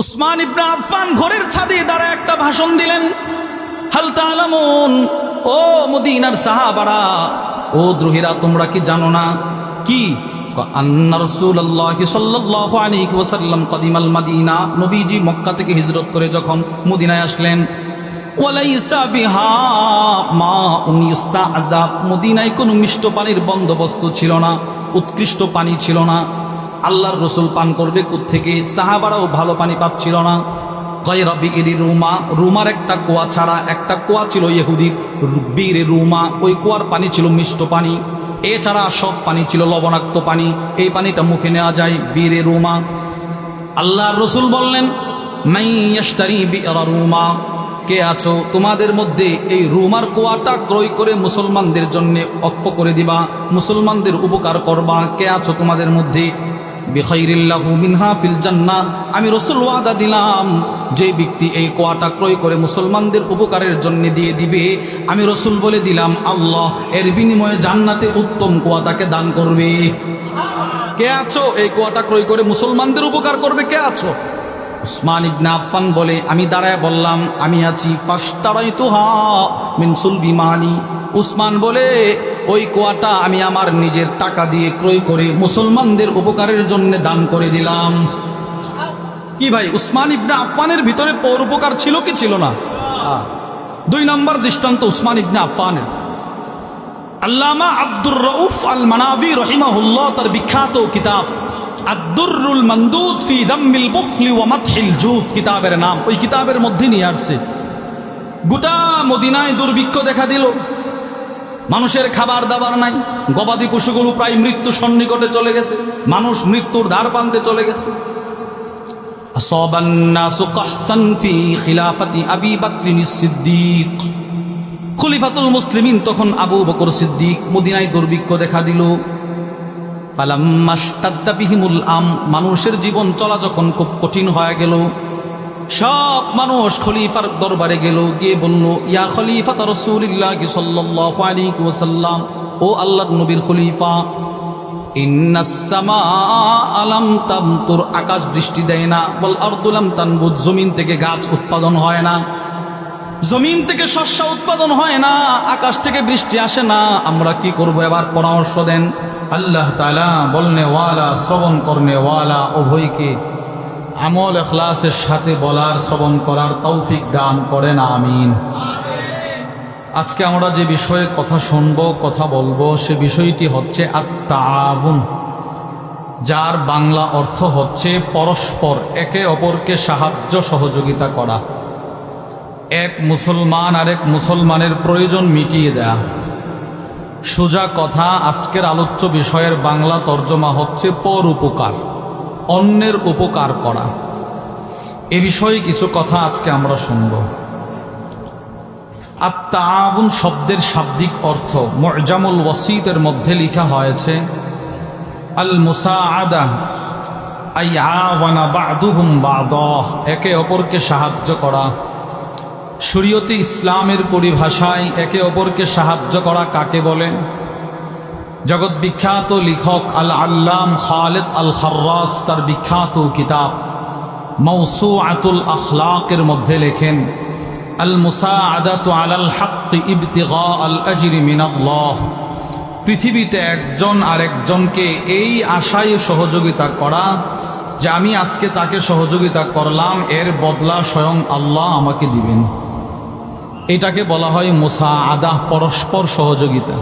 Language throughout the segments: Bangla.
উসমান ইবনে আফফান ঘরের ছাদে দাঁড়ায় একটা ভাষণ দিলেন। হাল তাআলামুন, ও মদিনার সাহাবারা, ও দ্রোহীরা, তোমরা কি জানো না? কি? আন্না রাসূলুল্লাহ সাল্লাল্লাহু আলাইহি ওয়াসাল্লাম কদিমাল মদিনা, নবীজি মক্কা থেকে হিজরত করে যখন মদিনায় আসলেন, ওয়ালাইসা বিহা মাউন ইস্তাআদাব, মদিনায় কোনো মিষ্ট পানির বন্দোবস্ত ছিল না, উৎকৃষ্ট পানি ছিল না। আল্লাহর রসুল পান করবে কোত্থেকে? সাহাবারাও ভালো পানি পাচ্ছিল না। গায়রা বিইরি রুমা, রুমার একটা কুয়া ছাড়া, একটা কুয়া ছিল ইহুদির, বিইরি রুমা, ওই কুয়ার পানি ছিল মিষ্ট পানি, এছাড়া সব পানি ছিল লবণাক্ত পানি, এই পানিটা মুখে নেওয়া যায়, বিইরি রুমা। আল্লাহর রসুল বললেন, মান ইয়াশতারি বিইরা রুমা, কে আছো তোমাদের মধ্যে এই রুমার কুয়াটা ক্রয় করে মুসলমানদের জন্য অক্ষ করে দিবা, মুসলমানদের উপকার করবা? কে আছো তোমাদের মধ্যে? বিখাইরিল্লাহু মিনহা ফিল জান্নাহ, আমি রসুল ওয়াদা দিলাম, যে ব্যক্তি এই কুয়াটা ক্রয় করে মুসলমানদের উপকারের জন্য দিয়ে দিবে, আমি রসুল বলে দিলাম আল্লাহ এর বিনিময়ে জান্নাতে উত্তম কুয়া তাকে দান করবে। কে আছো এই কুয়াটা ক্রয় করে মুসলমানদের উপকার করবে? কে আছো? উসমান ইবনে আফফান বলে, আমি দাঁড়ায় বললাম, আমি আছি। ফাশতারাইতুহা মিন সুলবি মালি, উসমান বলে, ওই কুয়াটা আমি আমার নিজের টাকা দিয়ে ক্রয় করে মুসলমানদের উপকারের জন্য দান করে দিলাম। কি ভাই, উসমান ইবনে আফফানের ভিতরে পরোপকার ছিল কি ছিল না? দুই নম্বর দৃষ্টান্ত উসমান ইবনে আফফানের। আল্লামা আব্দুর রউফ আল মানাভি রহিমাহুল্লাহ তার বিখ্যাত কিতাব আদ-দুররুল মানদুদ ফি দাম্মিল বুখলি ওয়া মাদহিল জুদ কিতাবের নাম, ওই কিতাবের মধ্যে নিয়ে আসছে, গোটা মদিনায় দুর্ভিক্ষ দেখা দিল, মানুষের খাবার দাবার নাই, গবাদি পশুগুলো প্রায় মৃত্যু সন্নিকটে চলে গেছে, মানুষ মৃত্যুর দ্বার প্রান্তে চলে গেছে। আসাবান নাসু কাহতান ফি খিলাফাতি আবি বকর সিদ্দিক, খলিফাতুল মুসলিমিন তখন আবু বকর সিদ্দিক। মদিনায় দুর্ভিক্ষ দেখা দিল। ফালাম্মাশতাদ্দা বিহিমুল আম, মানুষের জীবন চলা যখন খুব কঠিন হয়ে গেল, সব মানুষ খলিফার দরবারে গেল, গিয়ে বলল, ইয়া খলিফাত রাসূলিল্লাহ সাল্লাল্লাহু আলাইহি ওয়াসাল্লাম, ও আল্লাহর নবীর খলিফা, ইন্নাস সামাআ লাম তামতুর, আকাশ বৃষ্টি দেয় না, ওয়াল আরদু লাম তানবুত, জমিন থেকে গাছ উৎপাদন হয় না, জমিন থেকে শস্য উৎপাদন হয় না, আকাশ থেকে বৃষ্টি আসে না, আমরা কি করব? এবার পরামর্শ দেন। আল্লাহ তাআলা বলনে ওয়ালা, শ্রবণ করনে ওয়ালা, উভয়কে আমল ইখলাসের সাথে বলার, শ্রবণ করার তৌফিক দান করেন, আমিন। আজকে আমরা যে বিষয়ে কথা শুনবো, কথা বলবো, সে বিষয়টি হচ্ছে আত-তাআউন, যার বাংলা অর্থ হচ্ছে পরস্পর একে অপরকে সাহায্য সহযোগিতা করা, এক মুসলমান আরেক মুসলমানের প্রয়োজন মিটিয়ে দেয়া। সোজা কথা, আজকের আলোচ্য বিষয়ের বাংলা তর্জমা হচ্ছে পরোপকার, অন্যের উপকার করা। এ বিষয়ে কিছু কথা আজকে আমরা শুনব। আত-তাআউন শব্দের শাব্দিক অর্থ মু'জামুল ওয়াসিতের মধ্যে লেখা হয়েছে আল মুসাআদা, আই আওয়ানা বা'দুহুম বা'দাহ, একে অপরকে সাহায্য করা। শরীয়তে ইসলামের পরিভাষায় একে অপরকে সাহায্য করা কাকে বলে? জগৎ বিখ্যাত লেখক আল আল্লাম খালিদ আল খাররাস তার বিখ্যাত কিতাব মাওসুআতুল আখলাকের মধ্যে লেখেন, আল মুসাআদাতু আলাল হক ইবতিগা আল আজরি মিনাল্লাহ, পৃথিবীতে একজন আরেকজনকে এই আশায় সহযোগিতা করা যে আমি আজকে তাকে সহযোগিতা করলাম, এর বদলা স্বয়ং আল্লাহ আমাকে দিবেন। এটাকে বলা হয় মুসাআদা, পরস্পর সহযোগিতা।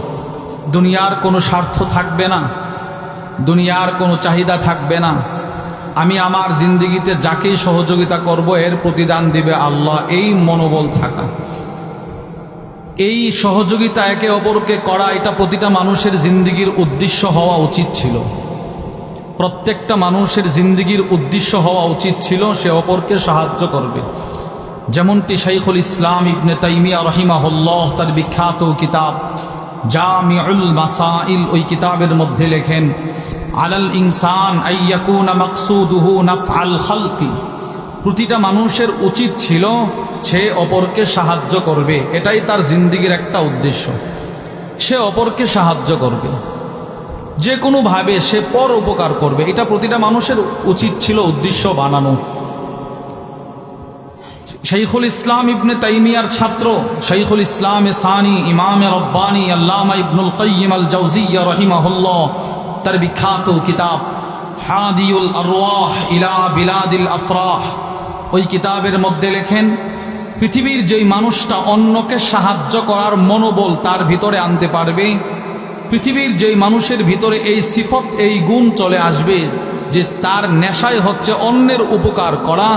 দুনিয়ার কোনো স্বার্থ থাকবে না, দুনিয়ার কোনো চাহিদা থাকবে না, আমি আমার জিন্দেগিতে যাকেই সহযোগিতা করব এর প্রতিদান দিবে আল্লাহ, এই মনোবল থাকা, এই সহযোগিতা একে অপরকে করা, এটা প্রতিটা মানুষের জিন্দেগির উদ্দেশ্য হওয়া উচিত ছিল। প্রত্যেকটা মানুষের জিন্দেগির উদ্দেশ্য হওয়া উচিত ছিল সে অপরকে সাহায্য করবে। যেমনটি শাইখুল ইসলাম ইবনে তাইমিয়া রাহিমাহুল্লাহ তার বিখ্যাত কিতাব জামিউল মাসাইল, ওই কিতাবের মধ্যে লেখেন, আলাল ইনসান আইয়াকুনা মাকসুদুহু নাফআল খালকি, প্রতিটা মানুষের উচিত ছিল সে অপরকে সাহায্য করবে, এটাই তার জিন্দেগির একটা উদ্দেশ্য, সে অপরকে সাহায্য করবে, যে কোনোভাবে সে পর উপকার করবে, এটা প্রতিটা মানুষের উচিত ছিল, উদ্দেশ্য বানানো। শাইখুল ইসলাম ইবনে তাইমিয়ার ছাত্র শাইখুল ইসলাম সানি ইমাম রব্বানি আল্লামা ইবনুল কাইয়িম আল জাওজিয়্যা রাহিমাহুল্লাহ তার বিখ্যাত কিতাব হাদিউল আরওয়াহ ইলা বিলাদিল আফরাহ, ওই কিতাবের মধ্যে লেখেন, পৃথিবীর যেই মানুষটা অন্যকে সাহায্য করার মনোবল তার ভিতরে আনতে পারবে, পৃথিবীর যেই মানুষের ভিতরে এই সিফত এই গুণ চলে আসবে যে তার নেশায় হচ্ছে অন্যের উপকার করা,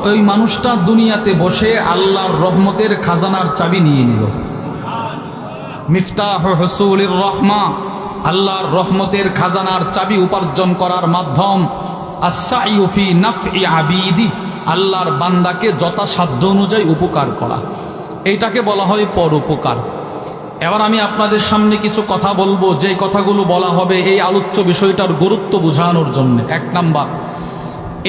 ওই মানুষটা দুনিয়াতে বসে আল্লাহর রহমতের খাজানার চাবি নিয়ে নিল। মিফতাহ হুসুলির রহমা, আল্লাহর রহমতের খাজানার চাবি উপার্জন করার মাধ্যম আস-সা'য়ু ফি নাফই আবিদি, আল্লাহর বান্দাকে যথাসাধ্য অনুযায়ী উপকার করা, এইটাকে বলা হয় পরোপকার। এবার আমি আপনাদের সামনে কিছু কথা বলবো, যে কথাগুলো বলা হবে এই আলোচ্য বিষয়টার গুরুত্ব বোঝানোর জন্য। এক নাম্বার,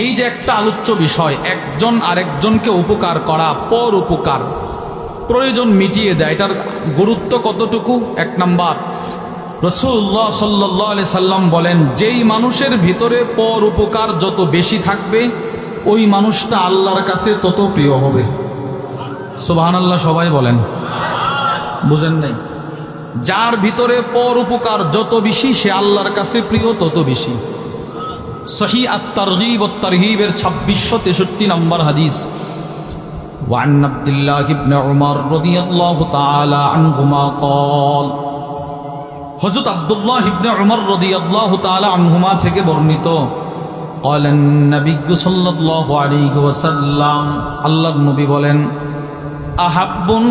এই যে একটা আলোচ্য বিষয়, একজন আরেকজনকে উপকার করা, পর উপকার, প্রয়োজন মিটিয়ে দেয়, এটার গুরুত্ব কতটুকু? এক নাম্বার, রাসূলুল্লাহ সাল্লাল্লাহু আলাইহি সাল্লাম বলেন, যেই মানুষের ভিতরে পর উপকার যত বেশি থাকবে ওই মানুষটা আল্লাহর কাছে তত প্রিয় হবে। সুবহানাল্লাহ সবাই বলেন, বুঝেন নাই? যার ভিতরে পর উপকার যত বেশি সে আল্লাহর কাছে প্রিয় তত বেশি। সহিহ আত-তারগীব ওয়াত তারহীবের 2663 নম্বর হাদিস। ওয়ান আব্দুল্লাহ ইবনে উমর রাদিয়াল্লাহু তাআলা আনহুমা قال, হযরত আব্দুল্লাহ ইবনে উমর রাদিয়াল্লাহু তাআলা আনহুমা থেকে বর্ণিত, قال النبي সাল্লাল্লাহু আলাইহি ওয়াসাল্লাম, আল্লাহর নবী বলেন, আহাব্বুন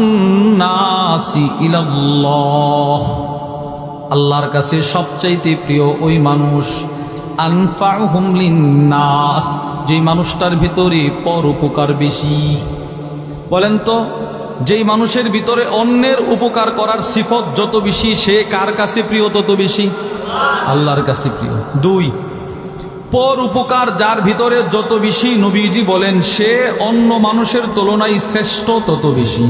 নাসি ইলাল্লাহ, আল্লাহর কাছে সবচাইতে প্রিয় ওই মানুষ, আনফাউহুম লিন্নাস, যেই মানুষটার ভিতরে পর উপকার বেশি। বলেন তো, যেই মানুষের ভিতরে অন্যের উপকার করার সিফত যত বেশি সে কার কাছে প্রিয় তত বেশি? আল্লাহর কাছে প্রিয়। দুই, পর উপকার যার ভিতরে যত বেশি, নবীজি বলেন সে অন্য মানুষের তুলনায় শ্রেষ্ঠ তত বেশি।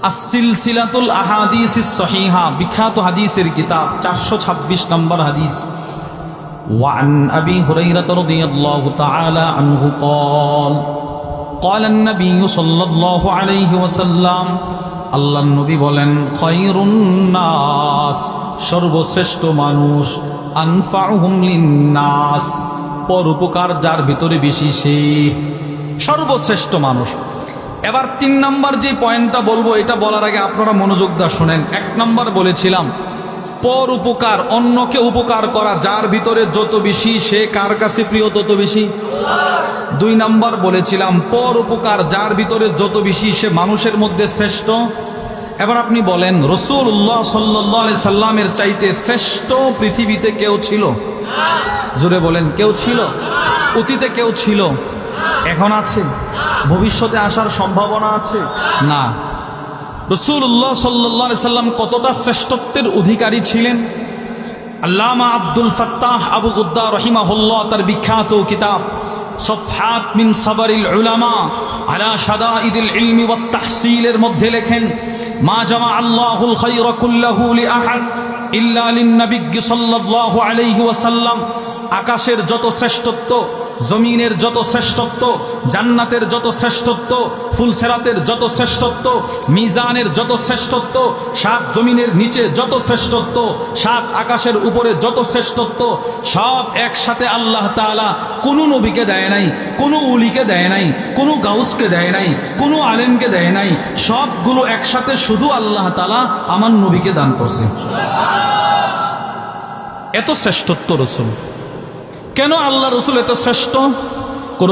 আস-সিলসিলাতুল আহাদিসিস সহিহা, বিখ্যাত হাদিসের কিতাব, 426 নম্বর হাদিস। ওয়ান আবি হুরায়রা রাদিয়াল্লাহু তাআলা আনহু قال قال النبي সাল্লাল্লাহু আলাইহি ওয়াসাল্লাম, আল্লাহর নবী বলেন, খায়রুন নাস, সর্বশ্রেষ্ঠ মানুষ, আনফাউহুম লিন্নাস, পর উপকার যার ভিতরে বেশি সে সর্বশ্রেষ্ঠ মানুষ। এবার 3 নাম্বার যে পয়েন্টটা বলবো, এটা বলার আগে আপনারা মনোযোগ দিয়ে শোনেন। 1 নাম্বার বলেছিলাম পর উপকার, অন্যকে উপকার করা যার ভিতরে যত বেশি সে কার কাছে প্রিয় তত বেশি। 2 নাম্বার বলেছিলাম পর উপকার যার ভিতরে যত বেশি সে মানুষের মধ্যে শ্রেষ্ঠ। এবার আপনি বলেন, রাসূলুল্লাহ সাল্লাল্লাহু আলাইহি সাল্লামের চাইতে শ্রেষ্ঠ পৃথিবীতে কেউ ছিল? জোরে বলেন, কেউ ছিল? অতীতে কেউ ছিল? এখন আছে? ভবিষ্যতে আসার সম্ভাবনা আছে? না। রাসূলুল্লাহ সাল্লাল্লাহু আলাইহি সাল্লাম কতটা শ্রেষ্ঠত্বের অধিকারী ছিলেন? আল্লামা আব্দুল ফাত্তাহ আবু গুদ্দা রাহিমাহুল্লাহ তার বিখ্যাত কিতাব সফহাত মিন সাবরিল উলামা আলা শাদাইদিল ইলমি ওয়াত তাহসিলের মধ্যে লেখেন, মা জামা আল্লাহুল খায়রা কুল্লাহু লিআহাদ ইল্লা লিন-নবী সাল্লাল্লাহু আলাইহি ওয়াসাল্লাম, আকাশের যত শ্রেষ্ঠত্ব, জমিনের যত শ্রেষ্ঠত্ব, জান্নাতের যত শ্রেষ্ঠত্ব, ফুলসেরাতের যত শ্রেষ্ঠত্ব, মিজানের যত শ্রেষ্ঠত্ব, 7 জমিনের নিচে যত শ্রেষ্ঠত্ব, 7 আকাশের উপরে যত শ্রেষ্ঠত্ব, সব একসাথে আল্লাহ তাআলা কোনো নবীকে দেয় নাই, কোনো উলিকে দেয় নাই, কোনো গাউসকে দেয় নাই, কোনো আলেমকে দেয় নাই, সবগুলো একসাথে শুধু আল্লাহ তাআলা আমার নবীকে দান করছে। এত শ্রেষ্ঠত্ব রাসূল। কেন আল্লাহ রসুল এত শ্রেষ্ঠ?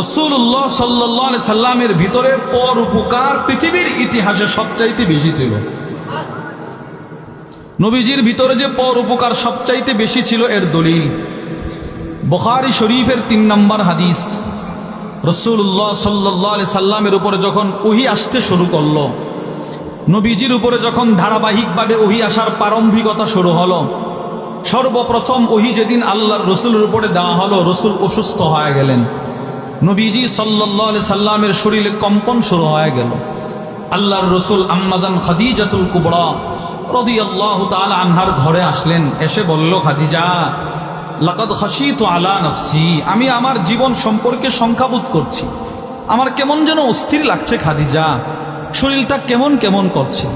রাসূলুল্লাহ সাল্লাল্লাহু আলাইহি সাল্লামের ভিতরে পর উপকার পৃথিবীর ইতিহাসে সবচাইতে বেশি ছিল। নবীজির ভিতরে যে পর উপকার সবচাইতে বেশি ছিল এর দলিল বুখারী শরীফের 3 নম্বর হাদিস। রাসূলুল্লাহ সাল্লাল্লাহু আলাইহি সাল্লামের উপরে যখন ওহী আসতে শুরু করলো, নবীজির উপরে যখন ধারাবাহিকভাবে ওহী আসার প্রারম্ভিকতা শুরু হলো, সর্বপ্রথম ওহী যেদিন আল্লাহর রসুলের উপরে দেওয়া হলো, রসুল অসুস্থ হয়ে গেলেন। নবীজি সাল্লাল্লাহু আলাইহি সাল্লামের শরীরে কম্পন শুরু হয়ে গেল। আল্লাহর রসুল আম্মাজান খাদিজাতুল কুবরা রাদিয়াল্লাহু তাআলা আনহার ঘরে আসলেন। এসে বলল, খাদিজা, লাকাদ খাশিতু আলা নাফসি, আমি আমার জীবন সম্পর্কে সংখ্যাবোধ করছি। আমার কেমন যেন অস্থির লাগছে খাদিজা, শরীরটা কেমন কেমন করছে।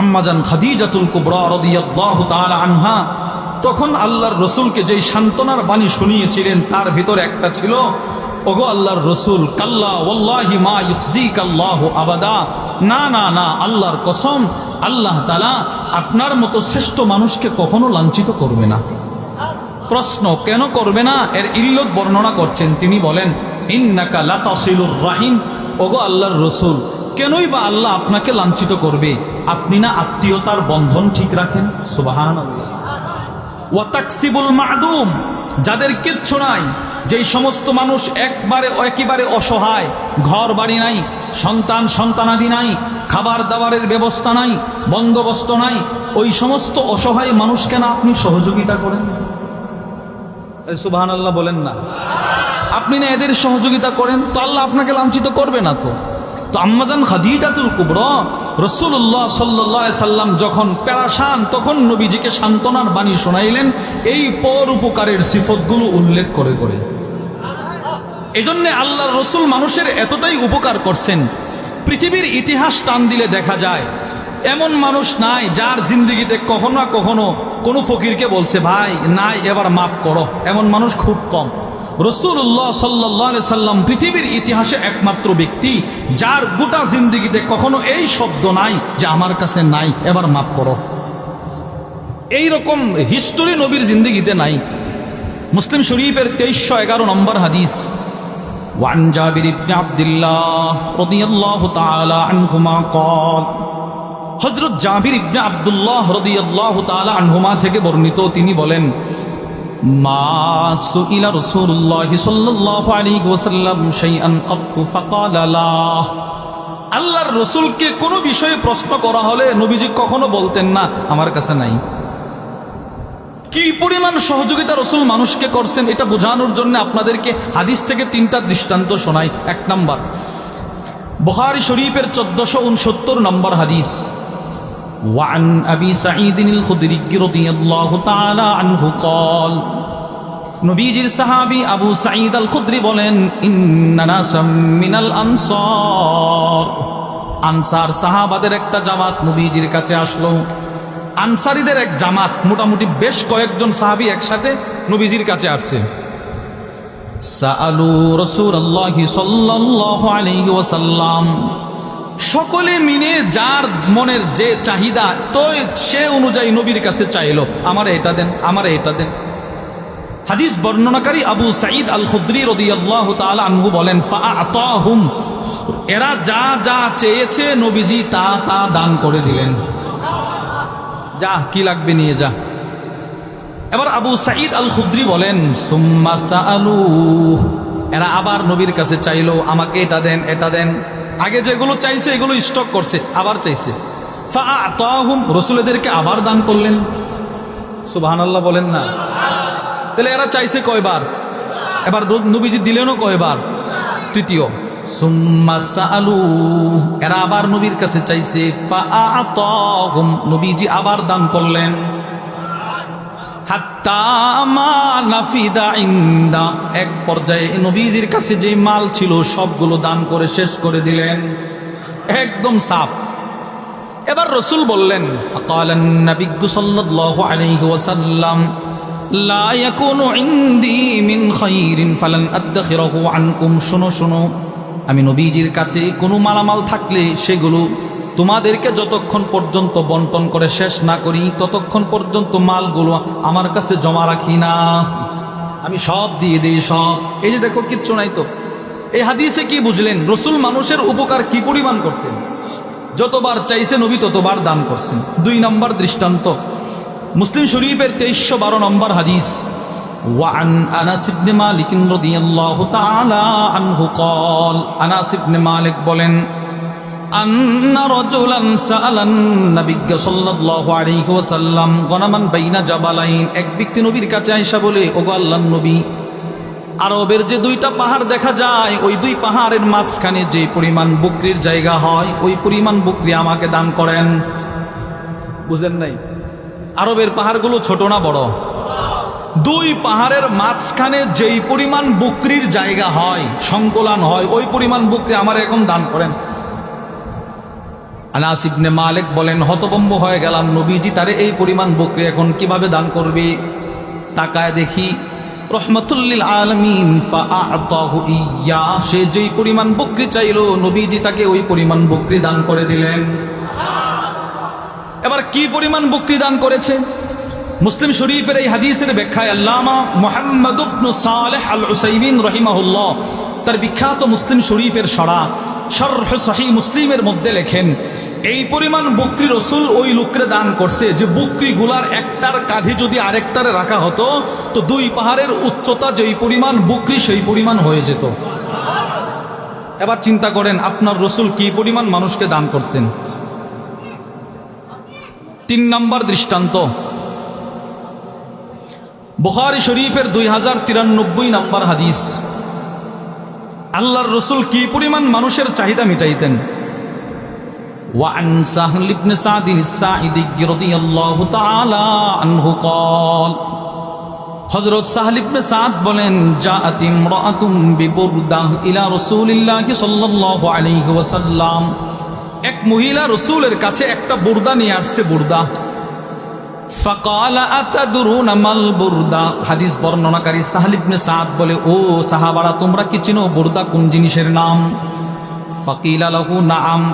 আম্মাজান খাদিজাতুল কুবরা রাদিয়াল্লাহু তাআলা আনহা তখন আল্লাহর রসুলকে যেই সান্ত্বনার বাণী শুনিয়েছিলেন তার ভিতর একটা ছিল, ওগো আল্লাহর রসুল, কাল্লা ওয়াল্লাহি মা ইউখজিকাল্লাহু আবাদা, না না না, আল্লাহর কসম, আল্লাহ তাআলা আপনার মতো শ্রেষ্ঠ মানুষকে কখনো লাঞ্ছিত করবে না। প্রশ্ন, কেন করবে না? এর ইল্লত বর্ণনা করছেন। তিনি বলেন, ইন্নাকা লাতাসিলুর রাহিম, ওগো আল্লাহর রসুল, কেনই বা আল্লাহ আপনাকে লাঞ্ছিত করবে? আপনি না আত্মীয়তার বন্ধন ঠিক রাখেন। সুবহানাল্লাহ। ওয়া তাকসিবুল মা'দুম, যাদের কিচ্ছু নাই, যেই সমস্ত মানুষ একেবারে অসহায়, ঘর বাড়ি নাই, সন্তানাদি নাই, খাবার দাবারের ব্যবস্থা নাই, বন্দোবস্ত নাই, ওই সমস্ত অসহায় মানুষকে না আপনি সহযোগিতা করেন? সুবহানাল্লাহ বলেন না। আপনি না এদের সহযোগিতা করেন, তো আল্লাহ আপনাকে লাঞ্ছিত করবে না। তো আম্মাজান খাদিজাতুল কুবরা রাসূলুল্লাহ সাল্লাল্লাহু আলাইহি সাল্লাম যখন পেরেশান, তখন নবীজিকে সান্ত্বনার বাণী শোনাইলেন এই পরোপকারের সিফতগুলো উল্লেখ করে করে। এজন্য আল্লাহর রসুল মানুষের এতটাই উপকার করছেন, পৃথিবীর ইতিহাস টান দিলে দেখা যায় এমন মানুষ নাই যার জিন্দেগিতে কখনো না কখনো কোনো ফকিরকে বলছে, ভাই নাই এবার মাফ করো। এমন মানুষ খুব কম। রাসূলুল্লাহ সাল্লাল্লাহু আলাইহি সাল্লাম পৃথিবীর ইতিহাসে একমাত্র ব্যক্তি যার গোটা জিন্দেগিতে কখনো এই শব্দ নাই যে আমার কাছে নাই, এবার মাফ করো। এই রকম হিস্টোরি নবীর জিন্দেগিতে নাই। মুসলিম শরীফের 2311 নম্বর হাদিস, ওয়ান জাবির ইবনে আব্দুল্লাহ রাদিয়াল্লাহু তাআলা আনহুমা قال, হযরত জাবির ইবনে আব্দুল্লাহ রাদিয়াল্লাহু তাআলা আনহুমা থেকে বর্ণিত, তিনি বলেন, মা সুইলা রাসূলুল্লাহ সাল্লাল্লাহু আলাইহি ওয়াসাল্লাম শাইআন ক্বাত ফাকালা লা, আল্লাহর রাসূলকে কোনো বিষয়ে প্রশ্ন করা হলে নবীজি কখনো বলতেন না আমার কাছে নাই। কি পরিমাণ সহযোগিতা রাসূল মানুষকে করছেন এটা বোঝানোর জন্য আপনাদেরকে হাদিস থেকে 3টা দৃষ্টান্ত শোনাই। 1 নাম্বার, বুখারী শরীফের 1469 নম্বর হাদিস, ওয়ান আবি সাঈদ আল খুদরি রাদিয়াল্লাহু তাআলা আনহু قال, নবীজির সাহাবী আবু সাঈদ আল খুদরি বলেন, ইন্না নাসাম মিনাল আনসার, আনসার সাহাবাদের একটা জামাত নবীজির কাছে আসলো। আনসারীদের এক জামাত, মোটামুটি বেশ কয়েকজন সাহাবী একসাথে নবীজির কাছে আসছে। সাআলু রাসূলুল্লাহি সাল্লাল্লাহু আলাইহি ওয়াসাল্লাম, সকলে মিলে যার মনের যে চাহিদা তো সে অনুযায়ী নবীর কাছে চাইলো, আমারে এটা দেন, আমারে এটা দেন। হাদিস বর্ণনাকারী আবু সাঈদ আল খুদরি রাদিয়াল্লাহু তাআলা আনহু বলেন, ফাআতাহুম, এরা যা যা চেয়েছে নবীজি তা তা দান করে দিলেন। যা কি লাগবে নিয়ে যা। এবার আবু সাঈদ আল খুদরি বলেন, সুম্মা সাআলু, এরা আবার নবীর কাছে চাইলো, আমাকে এটা দেন, এটা দেন। আগে যেগুলো চাইছে এগুলো স্টক করছে, আবার চাইছে। ফাআতাহুম, রাসূল এদেরকে আবার দান করলেন। সুবহানাল্লাহ বলেন না। তাহলে এরা চাইছে কয়বার? এবার নবীজি দিলেনও কয়বার? তৃতীয়। সুম্মা সাআলু, এরা আবার নবীর কাছে চাইছে। ফাআতাহুম, নবীজি আবার দান করলেন। হাত্তা মা নাফিদা ইনদা, এক পর্যায়ে নবীজির কাছে যে মাল ছিল সবগুলো দান করে শেষ করে দিলেন, একদম সাফ। এবার রাসূল বললেন, ফাকালান নাবিয়্যু সাল্লাল্লাহু আলাইহি ওয়াসাল্লাম, লা ইয়াকুনু ইনদি মিন খাইরিন ফালান আদখিরাহু আনকুম, শোনো শোনো, আমি নবীজির কাছে কোনো মালামাল থাকলে সেগুলো তোমাদেরকে যতক্ষণ পর্যন্ত বন্টন করে শেষ না করি ততক্ষণ পর্যন্ত মালগুলো আমার কাছে জমা রাখি না, আমি সব দিয়ে দিই সব। এই যে দেখো কিচ্ছু নাই। তো এই হাদিসে কি বুঝলেন? রাসূল মানুষের উপকার কি পরিমাণ করতেন, যতবার চাইছে নবী ততবার দান করছেন। 2 নম্বর দৃষ্টান্ত, মুসলিম শরীফের 2312 নম্বর হাদিস, ওয়ান আনাস ইবনে মালিক রাদিয়াল্লাহু তাআলা আনহু قال, আনাস ইবনে মালিক বলেন, আন্না রাজুলান সাআলান নবিয়্য সাল্লাল্লাহু আলাইহি ওয়াসাল্লাম গনামান বাইনা জাবালাইন, এক ব্যক্তি নবীর কাছে আয়েশা বলে, ওগো আল্লাহর নবী, আরবের যে 2টা পাহাড় দেখা যায় ওই 2 পাহাড়ের মাঝখানে যে পরিমাণ বকরির জায়গা হয় ওই পরিমাণ বকরি আমাকে দান করেন। বুঝলেন নাই? আরবের পাহাড়গুলো ছোট না বড়? দুই পাহাড়ের মাঝখানে যেই পরিমাণ বকরির জায়গা হয়, সংকলন হয়, ওই পরিমাণ বকরি আমার এখন দান করেন। আনাস ইবনে মালিক বলেন, হতভম্ব হয়ে গেলাম, নবীজি তারে এই পরিমাণ বকরি এখন কিভাবে দান করবে। তাকায় দেখি রহমাতুল্লিল আলামিন ফাআতাহু ইয়া, সে যেই পরিমাণ বকরি চাইলো নবীজি তাকে ওই পরিমাণ বকরি দান করে দিলেন। এবার কি পরিমাণ বকরি দান করেছে? মুসলিম শরীফের এই হাদিসের ব্যাখ্যায় আল্লামা মুহাম্মদ ইবনে সালেহ আল উসাইমিন রাহিমাহুল্লাহ তার বিখ্যাত মুসলিম শরীফের শরহ সহিহ মুসলিমের মধ্যে লেখেন, এই পরিমাণ বকরি রসুল ওই লোককে দান করছে যে বকরিগুলার একটার কাঁধে যদি আরেকটারে রাখা হতো তো দুই পাহাড়ের উচ্চতা যেই পরিমাণ বকরি সেই পরিমাণ হয়ে যেত। এবার চিন্তা করেন আপনার রসুল কি পরিমাণ মানুষকে দান করতেন। 3 নম্বর দৃষ্টান্ত, বুখারী শরীফের 2093 নম্বর হাদিস। আল্লাহর রসুল কি পরিমাণ মানুষের চাহিদা মিটাইতেন। وعن سهل بن سعد الساعدي رضي الله تعالى عنه قال, হযরত সাহল ইবনে সাদ বলেন, জাআত ইমরাআতুম বিবুরদাহ ইলা রাসূলিল্লাহি সাল্লাল্লাহু আলাইহি ওয়াসাল্লাম, এক মহিলা রাসূলের কাছে একটা বুরদা নিয়ে আসছে, বুরদা। ফাকালা আতাদরুনা মাল বুরদা, হাদিস বর্ণনাকারী সাহল ইবনে সাদ বলে, ও সাহাবারা তোমরা কি চিনো বুরদা কোন জিনিসের নাম? ফাকিলা লাহু নাআম,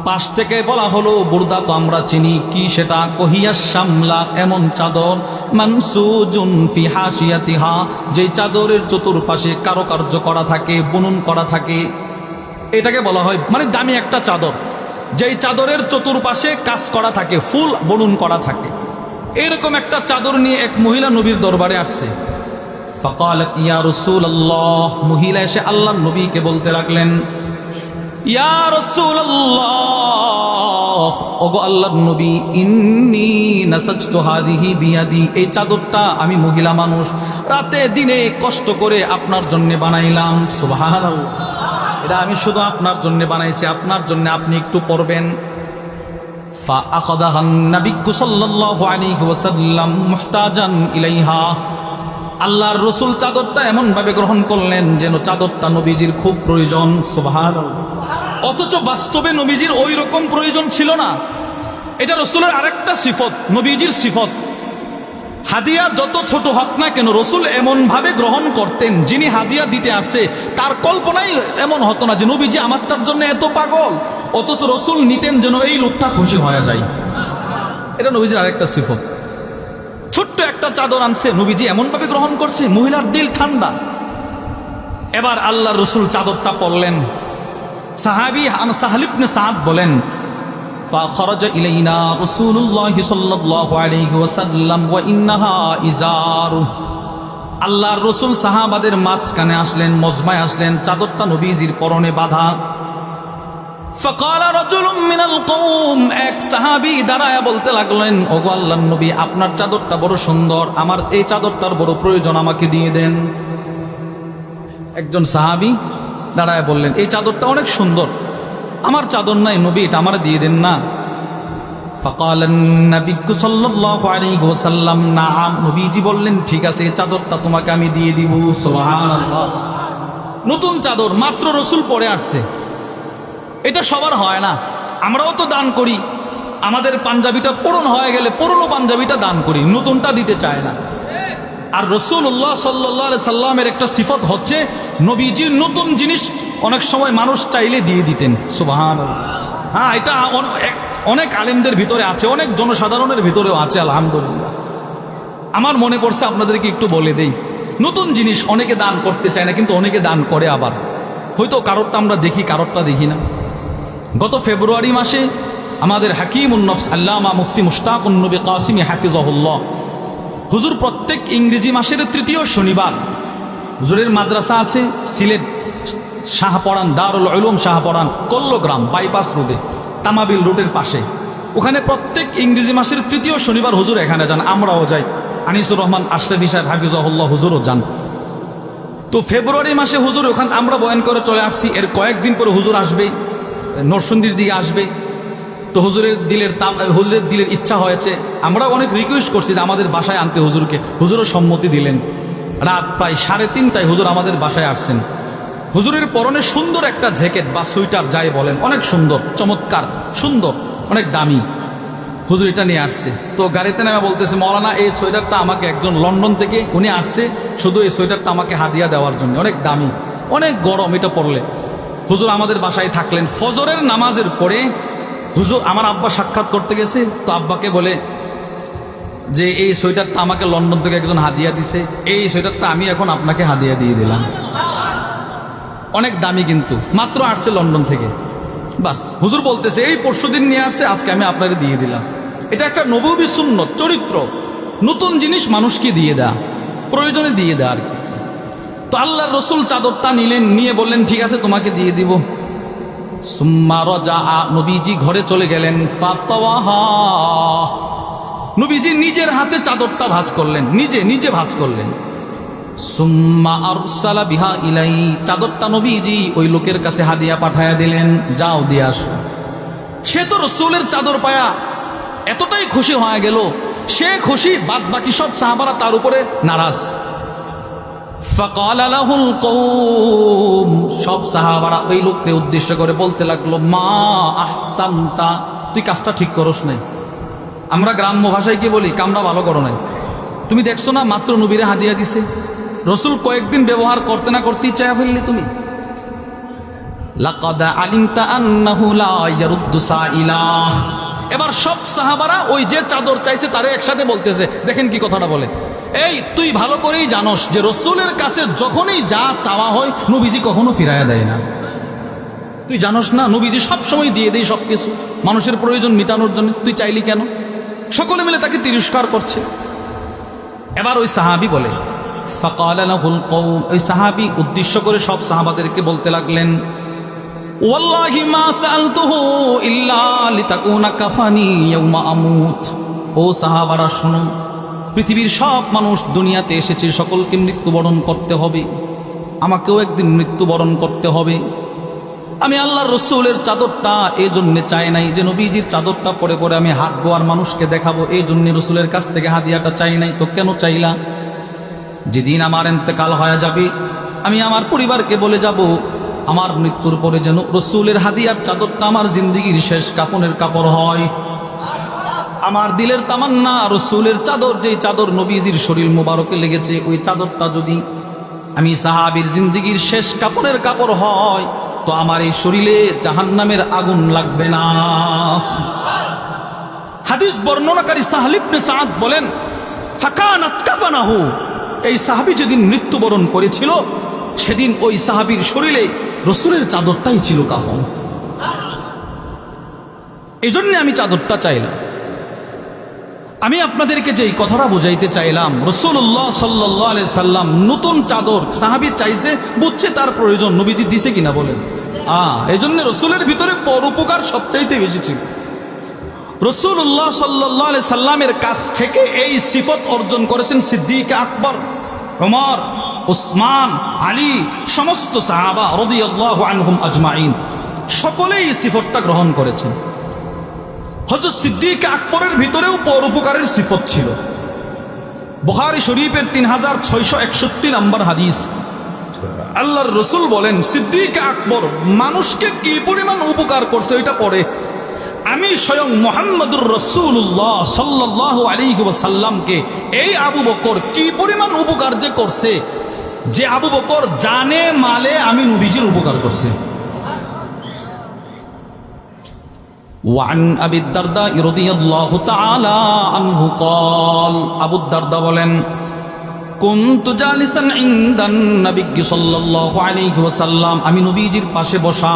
পাশ থেকে বলা হলো বুরদা তো আমরা চিনি, কি সেটা? কহিয়া শামলা, এমন চাদর, মানসুজুন ফি হাসিয়াতিহা, যেই চাদরের চতুর্পাশে কারুকার্য করা থাকে, বুনন করা থাকে, এটাকে বলা হয় মানে দামি একটা চাদর, যেই চাদরের চতুর্পাশে কাজ করা থাকে, ফুল বুনন করা থাকে। এরকম একটা চাদর নিয়ে এক মহিলা নবীর দরবারে আসছে। ফাকালাত ইয়া রাসূলুল্লাহ, মহিলা এসে আল্লাহর নবীকে বলতে লাগলেন, ইয়া রাসূলুল্লাহ, ওগো আল্লাহর নবী, ইন্নী নাসাজতু হাযিহি বিয়াদি, এই চাদরটা আমি মহিলা মানুষ রাতে দিনে কষ্ট করে আপনার জন্য বানাইলাম। সুবহানাল্লাহ, এটা আমি শুধু আপনার জন্য বানাইছি, আপনার জন্য আপনি একটু পরবেন। ফাআখাযাহা নবী সাল্লাল্লাহু আলাইহি ওয়াসাল্লাম মুহতাজান ইলাইহা, আল্লাহর রসুল চাদরটা এমন ভাবে গ্রহণ করলেন যেন চাদরটা নবীজির খুব প্রয়োজন। সুবহানাল্লাহ, অথচ বাস্তবে নবীজির ওই রকম প্রয়োজন ছিল না। এটা রসুলের আরেকটা সিফত, নবীজির সিফত। হাদিয়া যত ছোট হোক না কেন রসুল এমন ভাবে গ্রহণ করতেন, যিনি হাদিয়া দিতে আসছে তার কল্পনাই এমন হতো না যে নবীজি আমারটার জন্য এত পাগল, অথচ রসুল নিতেন যেন এই লোকটা খুশি হয়ে যায়। এটা নবীজির আরেকটা সিফত। ছোট্ট একটা চাদর আনছে, নবীজি এমন ভাবে গ্রহণ করছে, মহিলার দিল ঠান্ডা। এবার আল্লাহর রসুল চাদরটা পরলেন। সাহাবী সাহল ইবনে সাদ বলেন, ফাখরাজা ইলাইনা রাসূলুল্লাহ সাল্লাল্লাহু আলাইহি ওয়াসাল্লাম ওয়া ইন্নাহা ইজারু, আল্লাহর রসুল সাহাবাদের মাঝখানে আসলেন, মজমায় আসলেন, চাদরটা নবীজির পরনে বাঁধা। ফাকালা রাজুলুম মিনাল কওম, এক সাহাবী দাঁড়ায়া বলতে লাগলেন, ওগো আল্লাহর নবী, আপনার চাদরটা বড় সুন্দর, আমার এই চাদরটার বড় প্রয়োজন, আমাকে দিয়ে দেন। একজন সাহাবী দাঁড়ায় বললেন, এই চাদরটা অনেক সুন্দর, আমার চাদর নাই নবী, এটা আমার দিয়ে দেন না। ফাকালান নবী সাল্লাল্লাহু আলাইহি ওয়াসাল্লাম নাআম, নবীজি বললেন, ঠিক আছে, এই চাদরটা তোমাকে আমি দিয়ে দিব। সুবহানাল্লাহ, নতুন চাদর মাত্র রসুল পরে আসছে, এটা সবার হয় না। আমরাও তো দান করি, আমাদের পাঞ্জাবিটা পুরনো হয়ে গেলে পুরনো পাঞ্জাবিটা দান করি, নতুনটা দিতে চায় না। আর রাসূলুল্লাহ সাল্লাল্লাহু আলাইহি সাল্লামের একটা সিফত হচ্ছে নবীজি নতুন জিনিস অনেক সময় মানুষ চাইলে দিয়ে দিতেন। সুবহানাল্লাহ, হ্যাঁ, এটা অনেক আলেমদের ভিতরে আছে, অনেক জনসাধারণের ভিতরেও আছে, আলহামদুলিল্লাহ। আমার মনে পড়ছে আপনাদেরকে একটু বলে দেই, নতুন জিনিস অনেকে দান করতে চায় না, কিন্তু অনেকে দান করে। আবার হয়তো কারোরটা আমরা দেখি, কারোরটা দেখি না। গত ফেব্রুয়ারি মাসে আমাদের হাকিমুন নফস আল্লামা মুফতি মুশতাকুন নবী কাসিমি হাফিজাহুল্লাহ, হুজুর প্রত্যেক ইংরেজি মাসের 3য় শনিবার হুজুরের মাদ্রাসা আছে সিলেট শাহপরান, দারুল উলুম শাহপরান, কল্লগ্রাম বাইপাস রোডে, তামাবিল রোডের পাশে। ওখানে প্রত্যেক ইংরেজি মাসের 3য় শনিবার হুজুর এখানে যান, আমরাও যাই। আনিসুর রহমান আশরাফি সাহেব হাফিজাহুল্লাহ হুজুরও যান। তো ফেব্রুয়ারি মাসে হুজুর ওখানে আমরা বয়ান করে চলে আসছি। এর কয়েকদিন পরে হুজুর আসবে, নরসিংদীর দিকে আসবে। তো হুজুরের দিলের ইচ্ছা হয়েছে, আমরা অনেক রিকোয়েস্ট করছি যে আমাদের বাসায় আনতে হুজুরকে, হুজুরও সম্মতি দিলেন। রাত প্রায় 3:30টায় হুজুর আমাদের বাসায় আসছেন। হুজুরের পরনে সুন্দর একটা জ্যাকেট বা সোয়েটার যাই বলেন, অনেক সুন্দর, চমৎকার, সুন্দর, অনেক দামি। হুজুর এটা নিয়ে আসছে। তো গাড়িতে নেমে বলতেছে, মৌলানা এই সোয়েটারটা আমাকে একজন লন্ডন থেকে উনি আসছে শুধু এই সোয়েটারটা আমাকে হাদিয়া দেওয়ার জন্য, অনেক দামি, অনেক গরম এটা পরলে। হুজুর আমাদের বাসায় থাকলেন। ফজরের নামাজের পরে হুজুর, আমার আব্বা সাক্ষাৎ করতে গেছে, তো আব্বাকে বলে যে এই সোয়েটারটা আমাকে লন্ডন থেকে একজন হাদিয়া দিছে, এই সোয়েটারটা আমি এখন আপনাকে হাদিয়া দিয়ে দিলাম। অনেক দামি, কিন্তু মাত্র আসছে লন্ডন থেকে। বাস হুজুর বলতেছে এই পরশুদিন নিয়ে আসছে, আজকে আমি আপনাকে দিয়ে দিলাম। এটা একটা নববী সুন্নত, চরিত্র। নতুন জিনিস মানুষকে দিয়ে দেয়া, প্রয়োজনে দিয়ে দেয়া আর কি। তো আল্লাহর রসুল চাদরটা নিলেন, নিয়ে বললেন ঠিক আছে তোমাকে দিয়ে দিব। সুম্মা রাজা, নবীজি ঘরে চলে গেলেন। ফাতাওয়াহা, নবীজি নিজের হাতে চাদরটা ভাঁজ করলেন, নিজে ভাঁজ করলেন। সুম্মা আরসালা বিহা ইলাই, চাদরটা নবীজি ওই লোকের কাছে হাদিয়া পাঠায়া দিলেন, যাও দিয়ে আস। সে তো রসুলের চাদর পায়া এতটাই খুশি হয়ে গেল, সে খুশি, বাদ বাকি সব সাহাবারা তার উপরে নারাজ। ফাকালা লাহুল কওম, সব সাহাবারা ওই লোককে উদ্দেশ্য করে বলতে লাগলো, মা আহসানতা, তুই কাজটা ঠিক করস নাই। আমরা গ্রাম্য ভাষায় কি বলি, কামরা ভালো করো নাই। তুমি দেখছো না মাত্র নবীরে হাদিয়া দিছে, রসুল কয়েকদিন ব্যবহার করতে না করতেই চায়া ফেললি তুমি। লাকাদ আলিমতা আন্নাহু লা ইয়ারুদ্দু সাইলা। এবার সব সাহাবারা ওই যে চাদর চাইছে তারে একসাথে বলতেছে, দেখেন কি কথাটা বলে, এই তুই ভালো করেই জানোস যে রসুলের কাছে যখনই যা চাওয়া হয় নবীজি কখনো ফিরাইয়া দেয় না। তুই জানোস না নবীজি সবসময় দিয়ে দেয় সবকিছু মানুষের প্রয়োজন মিটানোর জন্য, তুই চাইলি কেন? সকলে মিলে তাকে তিরস্কার করছে। এবার ওই সাহাবি বলে, ফাকালা লাহুল কওম, ওই সাহাবি উদ্দেশ্য করে সব সাহাবাদেরকে বলতে লাগলেন, ওয়াল্লাহি মা সাআলতুহু ইল্লা লিতাকুনা কাফানি ইয়াউমা আমুত। ও সাহাবারা শুনো, পৃথিবীর সব মানুষ দুনিয়াতে এসেছে, সকলকে মৃত্যুবরণ করতে হবে, আমাকেও একদিন মৃত্যুবরণ করতে হবে। আমি আল্লাহর রসুলের চাদরটা এই জন্য চাই নাই যে নবীজির চাদরটা পরে পরে আমি হাঁটবো আর মানুষকে দেখাবো, এই জন্য রসুলের কাছ থেকে হাদিয়াটা চাই নাই। তো কেন চাইলা? যেদিন আমার ইন্তেকাল হয়ে যাবে আমি আমার পরিবারকে বলে যাব আমার মৃত্যুর পরে যেন রসুলের হাদিয়ার চাদরটা আমার জিন্দিগির শেষ কাফনের কাপড় হয়। আমার দিলের তামান্না, রসুলের চাদর, যেই চাদর নবীজির শরীর মোবারকে লেগেছে, ওই চাদরটা যদি আমি সাহাবীর জিন্দিগির শেষ কাপড়ের কাপড় হয় তো আমার এই শরীরে জাহান্নামের আগুন লাগবে না। হাদিস বর্ণনাকারী সাহল ইবনে সাদ বলেন, ফাকানাত কাফানাহু, এই সাহাবী যেদিন মৃত্যুবরণ করেছিল সেদিন ওই সাহাবীর শরীরে রসুলের চাদরটাই ছিল কাফন। এই জন্য আমি চাদরটা চাইলাম। আমি আপনাদেরকে যে কথাটা বুঝাইতে চাইলাম, রাসূলুল্লাহ সাল্লাল্লাহু আলাইহি সাল্লাম নতুন চাদর সাহাবী চাইছে, বুঝছে তার প্রয়োজন, নবীজি দিছে কিনা বলেন? এই জন্য রসুলের ভিতরে পরোপকার সবচাইতে বেশি ছিল। রাসূলুল্লাহ সাল্লাল্লাহু আলাইহি সাল্লামের কাছ থেকে এই সিফত অর্জন করেছেন সিদ্দিক আকবর, ওমর, উসমান, আলী, সমস্ত সাহাবা রাদিয়াল্লাহু আনহুম আজমাইন, সকলেই এই সিফতটা গ্রহণ করেছেন। হযরত সিদ্দিক আকবরের ভিতরেও পরোপকারের সিফত ছিল। বুখারী শরীফের 3661 নম্বর হাদিস, আল্লাহর রসুল বলেন সিদ্দিক আকবর মানুষকে কি পরিমাণ উপকার করছে ওইটা পড়ে আমি স্বয়ং মুহাম্মদুর রাসূলুল্লাহ সাল্লাল্লাহু আলাইহি ওয়াসাল্লামকে এই আবু বকর কি পরিমাণ উপকার যে করছে, যে আবু বকর জানে মালে আমি নবীজির উপকার করছে। ওয়ান আবি দারদা রাদিয়াল্লাহু তাআলা আনহু قال, আবু দারদা বলেন, কুনতু জালিসান ইনদান নবী সাল্লাল্লাহু আলাইহি ওয়াসাল্লাম, আমি নবীজির পাশে বসা,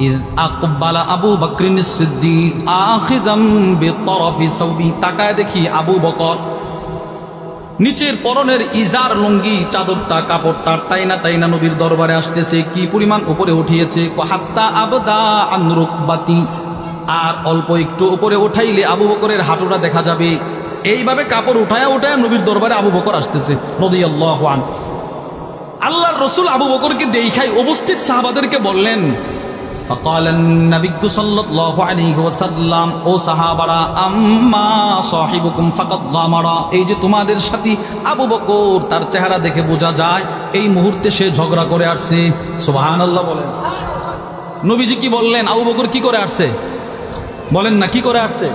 ইয আকবালা আবু বকর সিদ্দিক আখিযাম বিতরফি সাওবি, তাকায় দেখি আবু বকর নিচের পরনের ইজার লুঙ্গি চাদরটা কাপড়টা টাইনা টাইনা নবীর দরবারে আসতেছে, কি পরিমাণ উপরে উঠিয়েছে, হাত্তা আবদা আন রুকবাতি, আর অল্প একটু উপরে উঠাইলে আবু বকরের হাঁটুটা দেখা যাবে। এইভাবে কাপড় উঠায়া উঠায়া নবীর দরবারে আবু বকর আসতেছে রাদিয়াল্লাহু আনহু। আল্লাহর রসুল আবু বকরকে দেখাই উপস্থিত সাহাবাদেরকে বললেন, فقال النبي صلى الله عليه وسلم ও সাহাবারা আম্মা সাহিবুকুম ফাকাদ গামারা, এই যে তোমাদের সাথী আবু বকর, তার চেহারা দেখে বোঝা যায় এই মুহূর্তে সে ঝগড়া করে আসছে। সুবহানাল্লাহ বলেন। নবীজি কি বললেন? আবু বকর কি করে আসছে বলেন না, কি করে আসছে?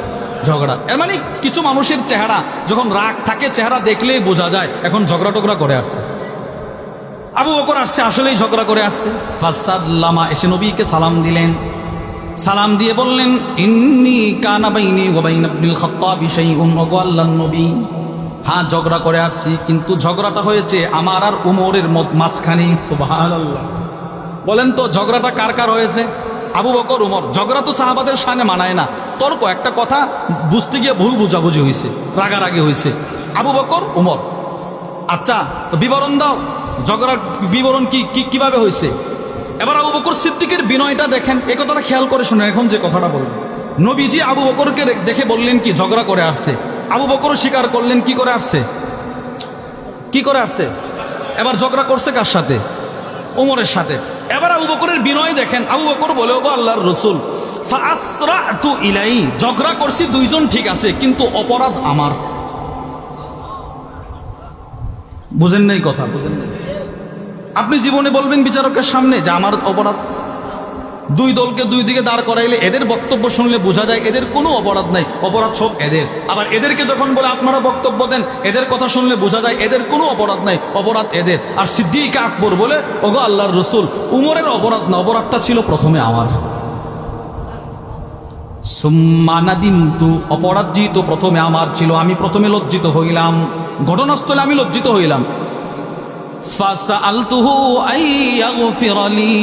ঝগড়া। এর মানে কিছু মানুষের চেহারা যখন রাগ থাকে, চেহারা দেখলেই বোঝা যায় এখন ঝগড়া টগড়া করে আসছে। আবু বকর আসছে, আসলেই ঝগড়া করে আসছে। ফাসাল্লামা, এসে নবীকে সালাম দিলেন। সালাম দিয়ে বললেন ইন্নী কানা বাইনি ওয়া বাইনা ইবনুল খাত্তাবি শাইউন, ওগো আল্লাহর নবী, হ্যাঁ ঝগড়া করে আসছি, কিন্তু ঝগড়াটা হয়েছে আমার আর উমরের মাঝখানে। সুবহানাল্লাহ বলেন তো, ঝগড়াটা কার কার হয়েছে? আবু বকর উমর। ঝগড়া তো সাহাবাদের সামনে মানায় না, তর্ক, একটা কথা বুঝতে গিয়ে ভুল বুঝাবুঝি হয়েছে, রাগারাগি হয়েছে। আবু বকর উমর। আচ্ছা বিবরণ দাও, ঝগড়ার বিবরণ কিভাবে হয়েছে? এবার আবু বকর সিদ্দিকের বিনয়টা দেখেন, এই কথাটা খেয়াল করে শুনেন। এখন যে কথাটা বলবেন, নবীজি আবু বকরকে দেখে বললেন কি ঝগড়া করে আসছে। আবু বকর স্বীকার করলেন কি করে আসছে, কি করে আসছে। এবার ঝগড়া করছে কার সাথে? উমরের সাথে। এবার আবু বকরের বিনয় দেখেন। আবু বকর বলে, ওগো আল্লাহর রাসূল, ফাআসরাতু ইলাই, ঝগড়া করছি দুইজন ঠিক আছে, কিন্তু অপরাধ আমার। বুঝেন নাই কথা? বুঝেন নাই? আপনি জীবনে বলবেন বিচারকের সামনে যে আমার অপরাধ? দুই দলকে দুই দিকে দাঁড় করাইলে এদের বক্তব্য শুনলে বোঝা যায় এদের কোনো অপরাধ নাই, অপরাধ সব এদের। আবার এদেরকে যখন বলে আপনারা বক্তব্য দেন, এদের কথা শুনলে বোঝা যায় এদের কোনো অপরাধ নাই, অপরাধ এদের। আর সিদ্দিক আকবর বলে, ওগো আল্লাহর রাসূল, উমরের অপরাধ না, অপরাধটা ছিল প্রথমে আমার। সুম্মা নাদিমতু, অপরাধ যেহেতু প্রথমে আমার ছিল, আমি প্রথমে লজ্জিত হইলাম, ঘটনাস্থলে আমি লজ্জিত হইলাম। ফাসাআলতুহু আইয়াগফিরালি,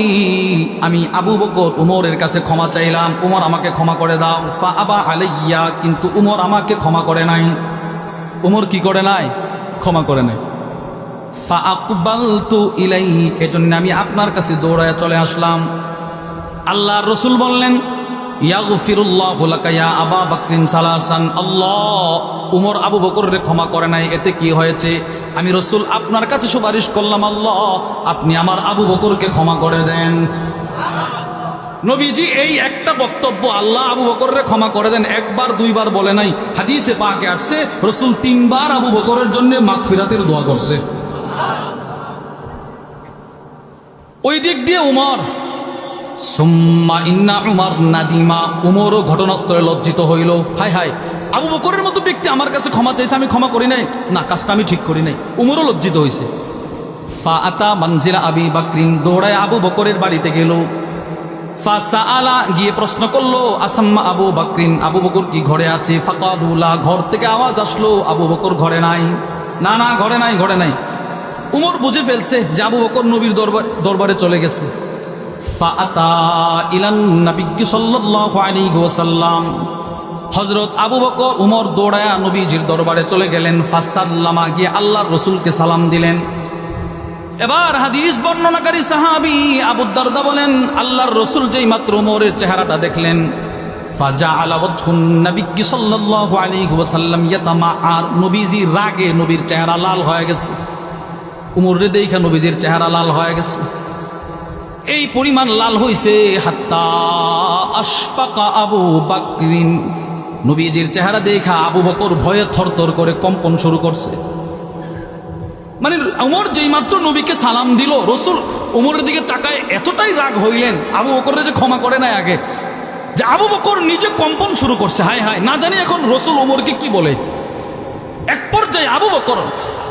আমি আবু বকর উমরের কাছে ক্ষমা চাইলাম, উমর আমাকে ক্ষমা করে দাও। ফাআবা আলাইয়া, কিন্তু উমর আমাকে ক্ষমা করে নাই। উমর কি করে নাই? ক্ষমা করে নাই। ফাআকবালতু ইলাইহি, এজন্য আমি আপনার কাছে দৌড়ায় চলে আসলাম। আল্লাহর রাসূল বললেন, ইয়াগফিরুল্লাহু লাকা ইয়া আবা বকরিন সালাসান, আল্লাহ উমর আবু বকরের ক্ষমা করে নাই, এতে কি হয়েছে? আমি রাসূল আপনার কাছে সুপারিশ করলাম, আল্লাহ আপনি আমার আবু বকরকে ক্ষমা করে দেন। নবীজি এই একটা বক্তব্য, আল্লাহ আবু বকরের ক্ষমা করে দেন, একবার দুইবার বলে নাই। হাদিসে পাকে আসছে রাসূল 3 বার আবু বকরের জন্য মাগফিরাতের দোয়া করছে। ওই দিক দিয়ে উমর, সুম্মা ইন্না উমর নাদিমা, উমরও ঘটনাস্থলে লজ্জিত হইল। হায় হায়, আবু বকরের মতো ব্যক্তি আমার কাছে ক্ষমা চাইছে, আমি ক্ষমা করি নাই, না কাজটা আমি ঠিক করি নাই। উমরও লজ্জিত হয়েছে। ফাআতা মানজিলা আবি বকরিন, দৌড়ায় আবু বকরের বাড়িতে গেল। ফাসাআলা, গিয়ে প্রশ্ন করলো, আসাম্মা আবু বকরিন, আবু বকর কি ঘরে আছে? ফাকাদুলা, ঘর থেকে আওয়াজ আসলো আবু বকর ঘরে নাই। না না, ঘরে নাই, ঘরে নাই। উমর বুঝে ফেলছে যে আবু বকর নবীর দরবারে চলে গেছে। ফাআতা ইলান নবী সাল্লাল্লাহু আলাইহি ওয়াসাল্লাম, হযরত আবু বকর উমর দৌড়ায়া নবীজির দরবারে চলে গেলেন। ফাসাল্লামা, গিয়ে আল্লাহর রাসূলকে সালাম দিলেন। এবার হাদিস বর্ণনাকারী সাহাবী আবু দারদা বলেন, আল্লাহর রাসূল যেই মাত্র উমরের চেহারাটা দেখলেন, ফাজাআলা ওয়াজহুন নবী সাল্লাল্লাহু আলাইহি ওয়াসাল্লাম ইয়াতামাআর, নবীজি রাগে নবীর চেহারা লাল হয়ে গেছে। উমরে দেখা নবীজির চেহারা লাল হয়ে গেছে। এই পরিমাণ লাল হইছে, হাত্তা আশফাকা আবু বকরিন, নবীজির চেহারা দেখা আবু বকর ভয়ে থরথর করে কম্পন শুরু করছে। মানে উমর যেই মাত্র নবীকে সালাম দিল, রাসূল উমরের দিকে তাকায় এতটাই রাগ হইলেন আবু বকরের যে ক্ষমা করে নাই আগে, যে আবু বকর নিজে কম্পন শুরু করছে। হায় হায়, না জানি এখন রাসূল উমরকে কি বলে। এক পর্যায়ে আবু বকর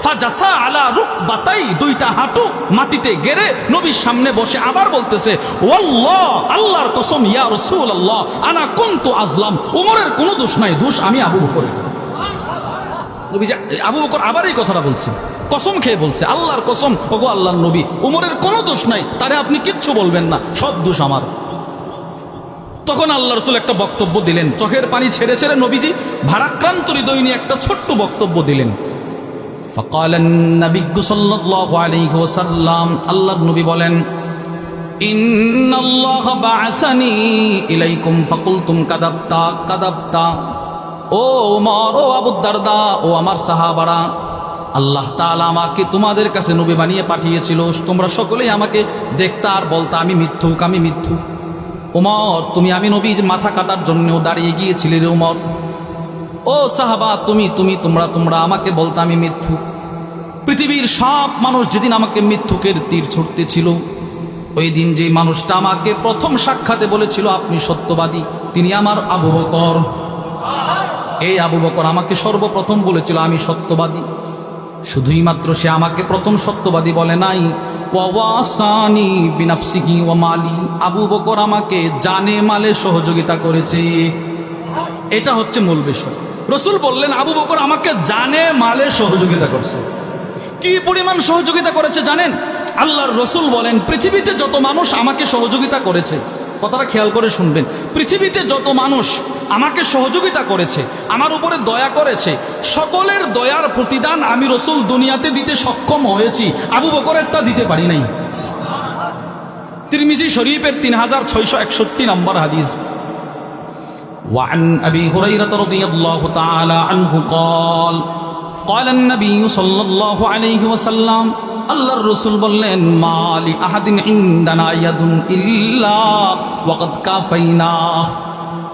ফাজাসা আলা রুকবাতাই, দুইটা হাঁটু মাটিতে গেড়ে নবীর সামনে বসে আবার বলতেছে, ওয়াল্লাহ, আল্লাহর কসম, ইয়া রাসূলুল্লাহ আনা কুনতু আজলাম, উমরের কোনো দোষ নাই, দোষ আমি আবু বকরের। নবীজি আবু বকর আবার এই কথাটা বলছে, কসম খেয়ে বলছে, আল্লাহর কসম, ওগো আল্লাহর নবী, উমরের কোনো দোষ নাই, তারে আপনি কিচ্ছু বলবেন না, সব দোষ আমার। তখন আল্লাহ রাসূল একটা বক্তব্য দিলেন, চোখের পানি ছেড়ে ছেড়ে নবীজি ভারাক্রান্ত হৃদয় নিয়ে একটা ছোট্ট বক্তব্য দিলেন। فقال النبي صلى الله عليه وسلم, আল্লাহর নবী বলেন, ইন্নাল্লাহ বা'আসানি ইলাইকুম ফাকুলতুম কাযাবতা কাযাবতা, ও ওমর, ও আবু দারদা, ও আমার সাহাবারা, আল্লাহ তাআলা আমাকে তোমাদের কাছে নবী বানিয়ে পাঠিয়েছিল, তোমরা সকলেই আমাকে দেখতা আর বলতা আমি মিথ্যুক, আমি মিথ্যুক। ওমর, তুমি আমি নবীর মাথা কাটার জন্যও দাঁড়িয়ে গিয়েছিলে রে ওমর। ও সাহাবা, তোমরা আমাকে বলতে আমি মিথ্যুক। পৃথিবীর সব মানুষ যেদিন আমাকে মিথ্যুকের তীর ছুটতেছিল, ওই দিন যে মানুষটা আমাকে প্রথম সাক্ষাতে বলেছিল আপনি সত্যবাদী, তিনি আমার আবু বকর। এই আবু বকর আমাকে সর্বপ্রথম বলেছিল আমি সত্যবাদী। শুধুই মাত্র সে আমাকে প্রথম সত্যবাদী বলে নাই, ওয়াসানি বিনাফসিহি ওয়া মালি, আবু বকর আমাকে জানে মালে সহযোগিতা করেছে। এটা হচ্ছে মূল বিষয়। রসুল বললেন আবু বকর আমাকে জানে মালে সহযোগিতা করছে। কি পরিমাণ সহযোগিতা করেছে জানেন? আল্লাহর রসুল বলেন পৃথিবীতে যত মানুষ আমাকে সহযোগিতা করেছে, কথাটা খেয়াল করে শুনবেন, পৃথিবীতে যত মানুষ আমাকে সহযোগিতা করেছে, আমার উপরে দয়া করেছে, সকলের দয়ার প্রতিদান আমি রসুল দুনিয়াতে দিতে সক্ষম হয়েছি, আবু বকরেরটা দিতে পারি নাই। তিরমিজি শরীফের 3661 নম্বর হাদিস। وعن أبي هريرة رضي الله تعالى عنه قال قال النبي صلى الله عليه وسلم, আল্লাহর রাসূল বললেন, মালি আহাদিন ইনদানা ইয়াদুন ইল্লা ওয়াকাদ কাফাইনা,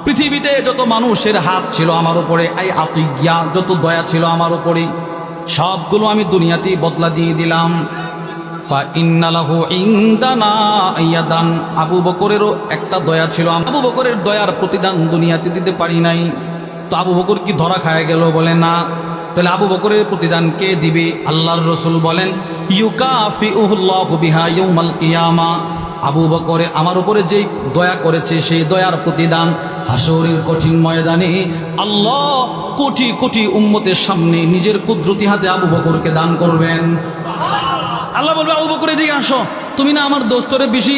পৃথিবীতে যত মানুষের হাত ছিল আমার উপরে, আই আতিয়া, যত দয়া ছিল আমার উপরে, সবগুলো আমি দুনিয়াতেই বদলা দিয়ে দিলাম। ফা ইন্না লাহু ইনদানা ইয়াদান, আবু বকরেরও একটা দয়া ছিল, আবু বকরের দয়ার প্রতিদান দুনিয়াতে দিতে পারি নাই। তো আবু বকর কি ধরা খায় গেল? বলে না। তাহলে আবু বকরের প্রতিদান কে দিবে? আল্লাহর রাসূল বলেন, ইউকাফিউহুল্লাহু বিহা ইয়াউমাল কিয়ামা, আবু বকরে আমার উপরে যেই দয়া করেছে সেই দয়ার প্রতিদান হাসরের কঠিন ময়দানে আল্লাহ কোটি কোটি উম্মতের সামনে নিজের কুদরতি হাতে আবু বকরকে দান করবেন। আল্লাহ বলবে, আবু বকর এদিকে আসো, তুমি না আমার দোস্তরে বেশি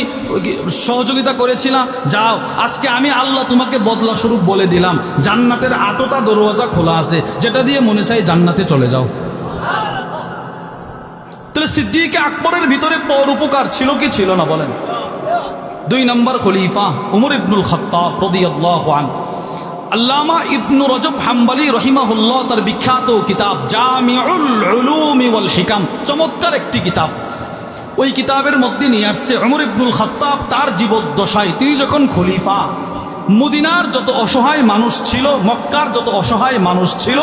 সহযোগিতা করেছিলা, যাও আজকে আমি আল্লাহ তোমাকে বদলা স্বরূপ বলে দিলাম, জান্নাতের 8টা দরওয়াজা খোলা আছে, যেটা দিয়ে মনে চাই জান্নাতে চলে যাও। তাহলে সিদ্দিক আকবরের ভিতরে পরোপকার ছিল কি ছিল না বলেন? 2 নম্বর খলিফা উমর ইবনুল খাত্তাব রাদিয়াল্লাহু আনহু। আল্লামা ইবনু রজব হাম্বলি রহিমাহুল্লাহ তার বিখ্যাত কিতাব জামিউল উলুম ওয়াল হিকাম, চমৎকার একটি কিতাব। ওই কিতাবের মধ্যে নিয়ে আসছে উমর ইবনুল খাত্তাব তার জীবদ্দশায়, তিনি যখন খলিফা, মদিনার যত অসহায় মানুষ ছিল, মক্কার যত অসহায় মানুষ ছিল,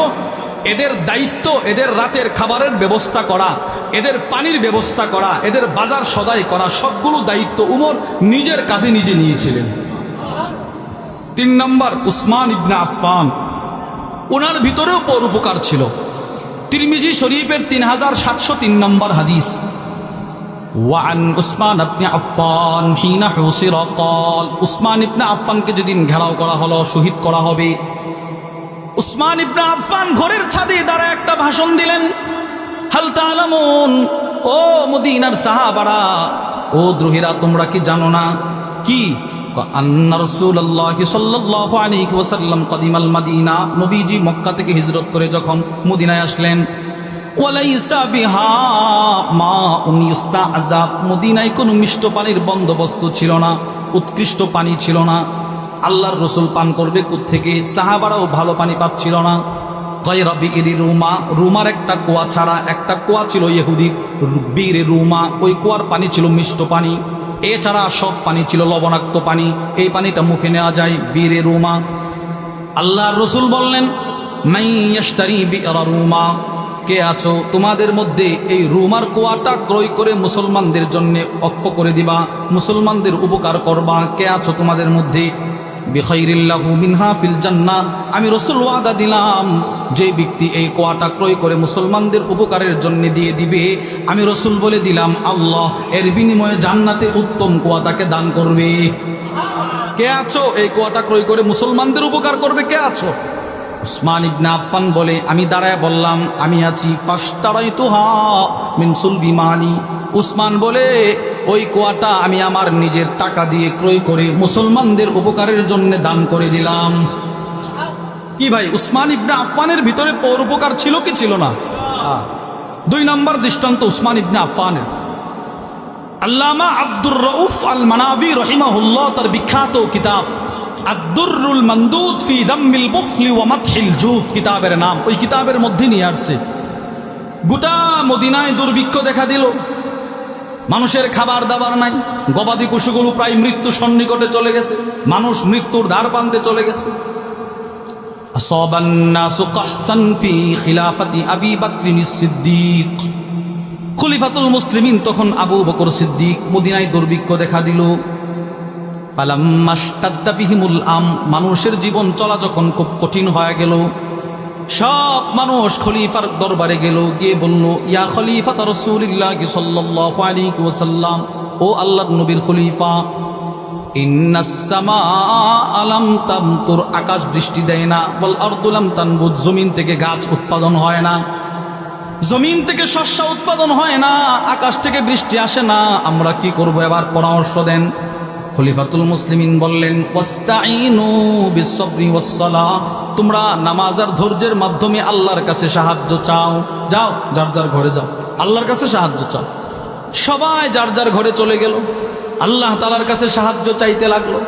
এদের দায়িত্ব এদের রাতের খাবারের ব্যবস্থা করা, এদের পানির ব্যবস্থা করা, এদের বাজার সদাই করা, সবগুলো দায়িত্ব উমর নিজের কাঁধে নিজে নিয়েছিলেন। 3 নম্বর উসমান ইবনে আফফান, ওনার ভিতরেও পরোপকার ছিল। তিরমিজি শরীফের 3703 নম্বর হাদিস। ওয়ান উসমান ইবনে আফফান হিনা হুসিরা ক্বাল, উসমান ইবনে আফফানকে যেদিন ঘেরাও করা হলো, শহীদ করা হবে, উসমান ইবনে আফফান ঘরের ছাদে দাঁড়ায় একটা ভাষণ দিলেন। হাল তা'লামুন, ও মদিনার সাহাবারা, ও দ্রোহীরা, তোমরা কি জানো না? কি? আন্না রাসূলুল্লাহি সাল্লাল্লাহু আলাইহি ওয়াসাল্লাম কদিমাল মাদিনা, নবীজি মক্কা থেকে হিজরত করে যখন মদিনায় আসলেন, ওয়ালাইসা বিহা মাউন ইস্তা'দাব, মদিনায় কোনো মিষ্ট পানির বন্দোবস্ত ছিল না, উৎকৃষ্ট পানি ছিল না। আল্লাহর রসুল পান করবে কোত্থেকে? সাহাবারাও ভালো পানি পাচ্ছিল না। গায়রা বিইরি রুমা, রুমার একটা কুয়া ছাড়া, একটা কুয়া ছিল ইহুদির, বীরে রুমা, ওই কুয়ার পানি ছিল মিষ্ট পানি, এছাড়া সব পানি ছিল লবণাক্ত পানি, এই পানিটা মুখে নেওয়া যায়, বীরে রুমা। আল্লাহর রসুল বললেন, মান ইয়াশতারি বিইরা রুমা, কে আছো তোমাদের মধ্যে এই রুমার কুয়াটা ক্রয় করে মুসলমানদের জন্য অক্ষ করে দিবা, মুসলমানদের উপকার করবা? কে আছো তোমাদের মধ্যে? বিখাইরিল্লাহু মিনহা ফিল জান্নাহ, আমি রাসূল ওয়াদা দিলাম যে ব্যক্তি এই কুয়াটা ক্রয় করে মুসলমানদের উপকারের জন্য দিয়ে দিবে, আমি রাসূল বলে দিলাম আল্লাহ এর বিনিময়ে জান্নাতে উত্তম কুয়া তাকে দান করবে। কে আছো এই কুয়াটা ক্রয় করে মুসলমানদের উপকার করবে? কে আছো? উসমান ইবনে আফফান বলে, আমি দাঁড়ায় বললাম আমি আছি। ফাশতারাইতুহা মিন সুলবি মালি, উসমান বলে ওই কুয়াটা আমি আমার নিজের টাকা দিয়ে ক্রয় করে মুসলমানদের উপকারের জন্য দান করে দিলাম। কি ভাই, উসমান ইবনে আফফানের ভিতরে পরোপকার ছিল কি ছিল না? 2 নম্বর দৃষ্টান্ত উসমান ইবনে আফফানের। আল্লামা আব্দুর রউফ আল মানাভি রহিমাহুল্লাহ তার বিখ্যাত কিতাব আদ-দুররুল মানদুদ ফি দাম্মিল বুখলি ওয়া মাদহিল জুদ কিতাবের নাম। ওই কিতাবের মধ্যে নিয়ে আসছে, গোটা মদিনায় দুর্ভিক্ষ দেখা দিল, মানুষের খাবার দাবার নাই, গবাদি পশুগুলো প্রায় মৃত্যু সন্নিকটে চলে গেছে, মানুষ মৃত্যুর দ্বার প্রান্তে চলে গেছে। আসাবান নাসু কাহতান ফি খিলাফাতি আবি বকর সিদ্দিক, খলিফাতুল মুসলিমিন তখন আবু বকর সিদ্দিক। মদিনায় দুর্ভিক্ষ দেখা দিল। ফালাম্মাশতাদ্দা বিহিমুল আম, মানুষের জীবন চলা যখন খুব কঠিন হয়ে গেল, সব মানুষ খলিফার দরবারে গেল, গিয়ে বলল, ইয়া খলিফাত রাসূলিল্লাহ সাল্লাল্লাহু আলাইহি ওয়াসাল্লাম, ও আল্লাহর নবীর খলিফা, ইন্নাস সামাআ লাম তামতুর, আকাশ বৃষ্টি দেয় না, ওয়াল আরদু লাম তানবুত, জমিন থেকে গাছ উৎপাদন হয় না, জমিন থেকে শস্য উৎপাদন হয় না, আকাশ থেকে বৃষ্টি আসে না, আমরা কি করব? এবার পরামর্শ দেন। খলিফাতুল মুসলিমিন বললেন, ওয়াস্তাঈনু বিসসবরি ওয়াসসালাহ, তোমরা নামাজ আর ধৈর্যের মাধ্যমে আল্লাহর কাছে সাহায্য চাও। যাও, যার যার ঘরে যাও, আল্লাহর কাছে সাহায্য চাও। সবাই যার যার ঘরে চলে গেল, আল্লাহ তাআলার কাছে সাহায্য চাইতে লাগলো।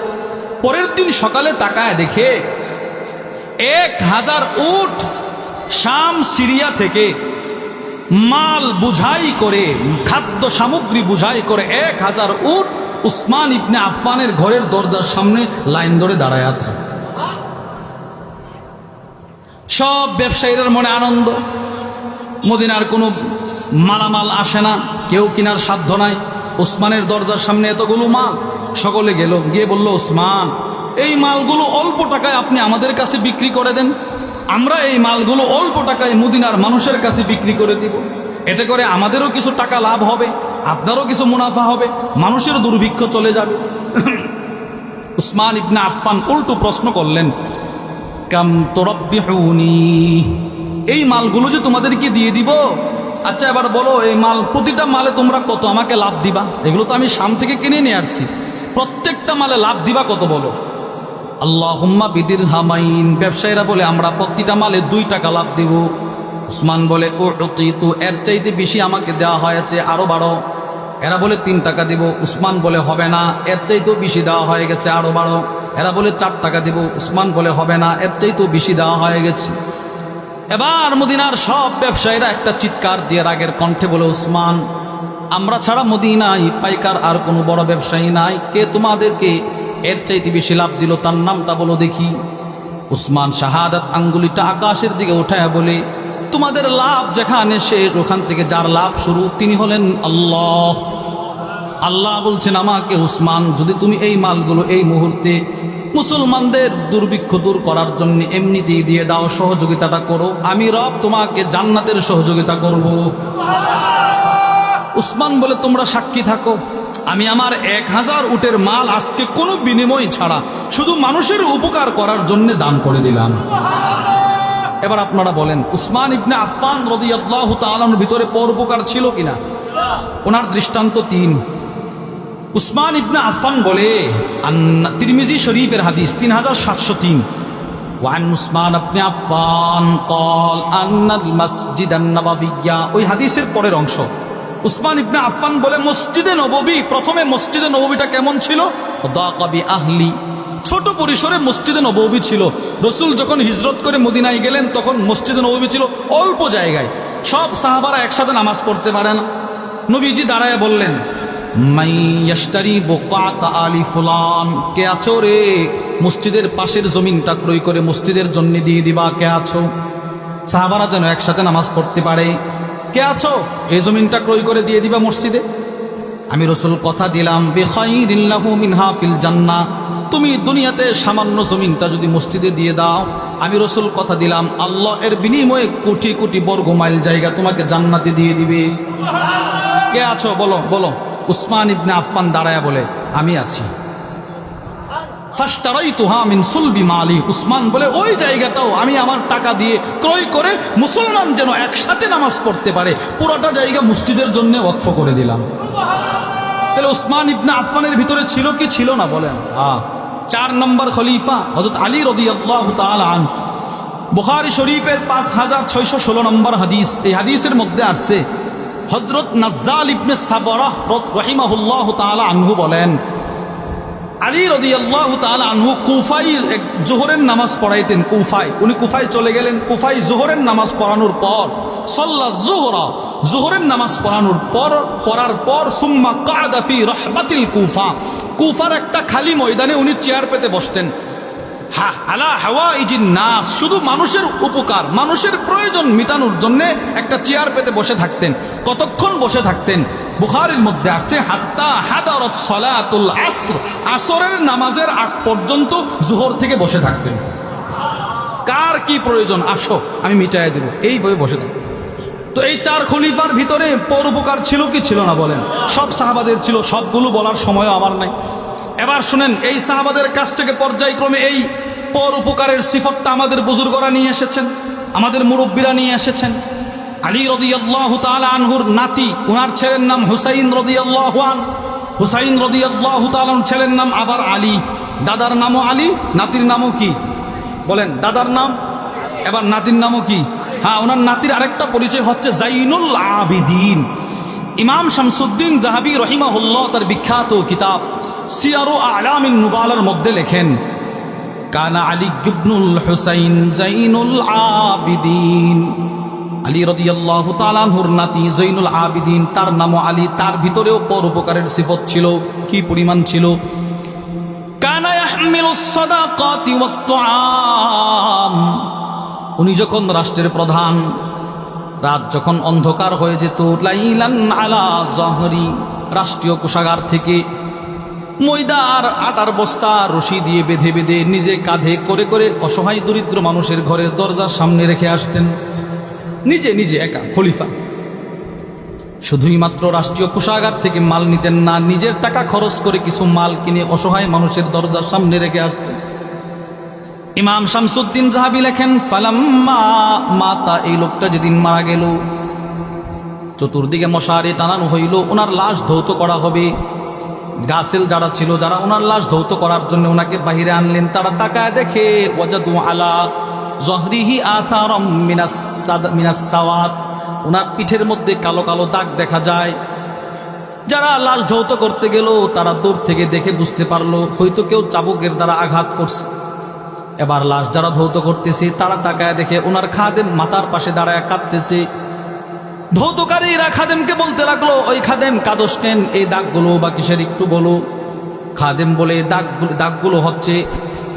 পরের দিন সকালে তাকায় দেখে 1000 উট শাম সিরিয়া থেকে মাল বুঝাই করে, খাদ্য সামগ্রী বুঝাই করে 1000 উট উসমান ইবনে আফফানের ঘরের দরজার সামনে লাইন ধরে দাঁড়ায় আছে। সব ব্যবসায়ীদের মনে আনন্দ, মদিনার কোনো মালামাল আসে না, কেউ কেনার সাধ্য নাই, উসমানের দরজার সামনে এতগুলো মাল। সকলে গেল, গিয়ে বলল, উসমান, এই মালগুলো অল্প টাকায় আপনি আমাদের কাছে বিক্রি করে দেন, আমরা এই মালগুলো অল্প টাকায় মদিনার মানুষের কাছে বিক্রি করে দিব, এতে করে আমাদেরও কিছু টাকা লাভ হবে, আপনারও কিছু মুনাফা হবে, মানুষের দুর্ভিক্ষ চলে যাবে। উসমান ইবনে আফফান উল্টো প্রশ্ন করলেন, কাম তুরাব্বিহুনি, এই মালগুলো যে তোমাদেরকে দিয়ে দিব, আচ্ছা এবার বলো, এই মাল প্রতিটা মালে তোমরা কত আমাকে লাভ দিবা? এগুলো তো আমি শাম থেকে কিনে নিয়ে আসছি, প্রত্যেকটা মালে লাভ দিবা কত বলো? আল্লাহুম্মা বিদিরহামাইন, ব্যবসায়ীরা বলে আমরা প্রতিটা মালে 2 টাকা লাভ দিব। উসমান বলে, উতিতু, এর চাইতে বেশি আমাকে দেওয়া হয়েছে, আরো বাড়ো। এরা বলে 3 টাকা দিব। উসমান বলে, হবে না, এর চাইতেও বেশি দেওয়া হয়ে গেছে, আরো বাড়ো। এরা বলে 4 টাকা দিব। উসমান বলে, হবে না, এর চাইতেও বেশি দেওয়া হয়ে গেছে। এবার মদিনার সব ব্যবসায়ীরা একটা চিৎকার দিয়ে রাগের কণ্ঠে বলে, উসমান, আমরা ছাড়া মদিনায় পাইকার আর কোনো বড় ব্যবসায়ী নাই, কে তোমাদেরকে এর চাইতে বেশি লাভ দিল, তার নামটা বলো দেখি। উসমান শাহাদাত আঙ্গুলিটা আকাশের দিকে উঠায় বলে, তোমাদের লাভ যেখানে শেষ, ওখান থেকে যার লাভ শুরু তিনি হলেন আল্লাহ। আল্লাহ বলছেন আমাকে, উসমান, যদি তুমি এই মালগুলো এই মুহূর্তে মুসলমানদের দুর্ভিক্ষ দূর করার জন্য এমনিতেই দিয়ে দাও, সহযোগিতাটা করো, আমি রব তোমাকে জান্নাতের সহযোগিতা করব। উসমান বলে, তোমরা সাক্ষী থাকো, আমি আমার 1000 উটের মাল আজকে কোনো বিনিময় ছাড়া শুধু মানুষের উপকার করার জন্য দান করে দিলাম। এবার আপনারা বলেন, উসমান ইবনে আফফান রাদিয়াল্লাহু তাআলার ভিতরে পরোপকার ছিল কিনা? ওনার দৃষ্টান্ত 3। উসমান ইবনে আফফান বলে, তিরমিজি শরীফের হাদিস 3703, ওয়ান উসমান ইবনে আফফান قال ان المسجد النبوي, ওই হাদিসের পরের অংশ। উসমান ইবনে আফফান বলে, মসজিদে নববী, প্রথমে মসজিদে নববীটা কেমন ছিল? দাকা বি আহলি, ছোট পরিসরে মসজিদে নববী ছিল। রসুল যখন হিজরত করে মদিনায় গেলেন তখন মসজিদে নববী ছিল অল্প জায়গায়, সব সাহাবারা একসাথে নামাজ পড়তে পারে না। নবীজি দাঁড়ায় বললেন, মাই ইয়াশতারি বুকাত আলি ফুলান, কে আছো রে, মসজিদের পাশের জমিনটা ক্রয় করে মসজিদের জন্য দিয়ে দিবা, কে আছো? সাহাবারা যেন একসাথে নামাজ পড়তে পারে, কে আছো, এই জমিনটা ক্রয় করে দিয়ে দিবা মসজিদে। আমি রসুল কথা দিলাম, বিখাইরিন লাহু মিনহা ফিল জান্নাহ, তুমি দুনিয়াতে সামান্য জমিনটা যদি মসজিদে দিয়ে দাও, আমি রসুল কথা দিলাম আল্লাহ এর বিনিময়ে কোটি কোটি বর্গ মাইল জায়গা তোমাকে জান্নাতে দিয়ে দিবে। কে আছো বলো বলো। উসমান ইবনে আফফান দাঁড়ায়া বলে, আমি আছি। ফাশতারাইতুহা মিন সুলবি মালি, উসমান বলে, ওই জায়গাটাও আমি আমার টাকা দিয়ে ক্রয় করে মুসলমান যেন একসাথে নামাজ পড়তে পারে, পুরোটা জায়গা মসজিদের জন্য ওয়াকফ করে দিলাম। তাহলে উসমান ইবনে আফফানের ভিতরে ছিল কি ছিল না বলেন? 4 নম্বর খলিফা হযরত আলী রাদিয়াল্লাহু তাআলা আনহু। বুখারী শরীফের 5616 নম্বর হাদিস, এই হাদিসের মধ্যে আসছে হযরত নাজ্জাল ইবনে সাবরা রাহিমাহুল্লাহু তাআলা আনহু বলেন, আলী রাদিয়াল্লাহু তাআলা আনহু কুফায় জোহরের নামাজ পড়াইতেন। কুফায় উনি কুফায় চলে গেলেন। কুফায় জোহরের নামাজ পড়ানোর পর সাল্লা যুহরা জোহরের নামাজ পড়ার পর সুম্মা কাদা ফি রাহবাতিল কুফা, কুফার একটা খালি ময়দানে উনি চেয়ার পেতে বসতেন। আলা হাওয়াইজিন নাস, শুধু মানুষের উপকার, মানুষের প্রয়োজন মিটানোর জন্য একটা চেয়ার পেতে বসে থাকতেন। কতক্ষণ বসে থাকতেন? বুখারীর মধ্যে আছে হাত্তা হাদারাত সালাতুল আসর, আসরের নামাজের আগ পর্যন্ত জোহর থেকে বসে থাকতেন। কার কি প্রয়োজন আসো আমি মিটাইয়া দেব, এইভাবে বসে থাকতেন। তো এই 4 খলিফার ভিতরে পরোপকার ছিল কি ছিল না বলেন? সব সাহাবাদের ছিল, সবগুলো বলার সময়ও আমার নাই। এবার শুনেন, এই সাহাবাদের কাছ থেকে পর্যায়ক্রমে এই পরোপকারের সিফতটা আমাদের বুজুর্গরা নিয়ে এসেছেন, আমাদের মুরব্বীরা নিয়ে এসেছেন। আলী রাদিয়াল্লাহু তাআলা আনহুর নাতি, ওনার ছেলের নাম হুসাইন রাদিয়াল্লাহু আন, হুসাইন রাদিয়াল্লাহু তাআলা ছেলের নাম আবার আলী, দাদার নামও আলী, নাতির নামও কি বলেন? দাদার নাম, এবার নাতির নামও কি? হ্যাঁ, ওনার নাতির আরেকটা পরিচয় হচ্ছে জাইনুল আবিদিন। ইমাম শামসুদ্দিন যাহাবী রাহিমাহুল্লাহ তার বিখ্যাত কিতাব সিয়ারু আলামিন নুবালার মধ্যে লেখেন, কানা আলী ইবনুল হুসাইন জাইনুল আবিদিন। আলী রাদিয়াল্লাহু তাআলা আনহুর নাতি জাইনুল আবিদিন, তার নামও আলী, তার ভিতরেও পরোপকারের সিফত ছিল। কি পরিমাণ ছিল? কানা ইয়াহমিলুস সাদাকাতি ওয়াত তুআম, উনি যখন রাষ্ট্রের প্রধান, রাত যখন অন্ধকার হয়ে যেত, লাইলান আলা জহরি, রাষ্ট্রীয় কোষাগার থেকে ময়দা আর আটার বস্তা রশি দিয়ে বেঁধে বেঁধে নিজে কাঁধে করে করে অসহায় দরিদ্র মানুষের ঘরের দরজার সামনে রেখে আসতেন, নিজে নিজে একা খলিফা। শুধুই মাত্র রাষ্ট্রীয় কোষাগার থেকে মাল নিতেন না, নিজের টাকা খরচ করে কিছু মাল কিনে অসহায় মানুষের দরজার সামনে রেখে আসতেন। ইমাম শামসুদ্দিন যাহাবী লেখেন, ফালাম্মা মাতা, এই লোকটা যেদিন মারা গেল, চতুর্দিকে মশারি টানানো হইল, ওনার লাশ ধৌত করা হবে। গাছেল যারা ছিল, যারা ওনার লাশ ধৌত করার জন্য ওনাকে বাহিরে আনলেন, তারা তাকায় দেখে ওয়াজাদু আলা জহরিহি আসারাম মিনাস সাওয়াদ, ওনার পিঠের মধ্যে কালো কালো দাগ দেখা যায়। যারা লাশ ধৌত করতে গেল তারা দূর থেকে দেখে বুঝতে পারলো হয়তো কেউ চাবুকের দ্বারা আঘাত করছে। এবার লাশ যারা ধৌত করতেছে তারা তাকায় দেখে ওনার খাদেম মাথার পাশে দাঁড়ায় কাঁদতেছে। ধৌতকারীরা খাদেমকে বলতে লাগলো, ওই খাদেম কাদস কেন, এই দাগগুলো বা কিসের একটু বলো। খাদেম বলে, দাগগুলো হচ্ছে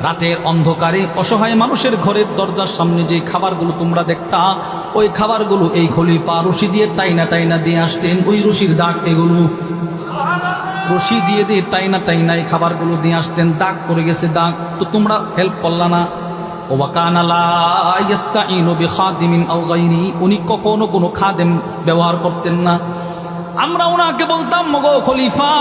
রাতের অন্ধকারে অসহায় মানুষের ঘরের দরজার সামনে যে খাবারগুলো তোমরা দেখতা, ওই খাবারগুলো এই খলিফা রশি দিয়ে টাইনা টাইনা দিয়ে আসতেন, ওই রশির দাগ এগুলো। রশি দিয়ে দিয়ে টাইনা টাইনা এই খাবারগুলো দিয়ে আসতেন, দাগ পড়ে গেছে দাগ, তো তোমরা হেল্প করলা না। উনি কখনো কোনো খাদেম ব্যবহার করতেন না। আমরা ওনাকে বলতাম, মগো খলিফা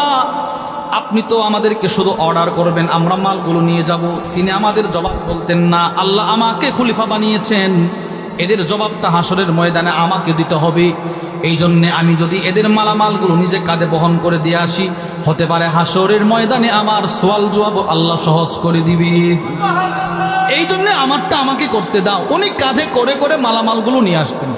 আপনি তো আমাদেরকে শুধু অর্ডার করবেন, আমরা মালগুলো নিয়ে যাব। তিনি আমাদের জবাব বলতেন না, আল্লাহ আমাকে খলিফা বানিয়েছেন, এদের জবাবটা হাসরের ময়দানে আমাকে দিতে হবে। এই জন্যে আমি যদি এদের মালামালগুলো নিজে কাঁধে বহন করে দিয়ে আসি, হতে পারে হাসরের ময়দানে আমার সোয়াল জবাব আল্লাহ সহজ করে দিবে। এই জন্যে আমারটা আমাকে করতে দাও। উনি কাঁধে করে করে মালামালগুলো নিয়ে আসতেন।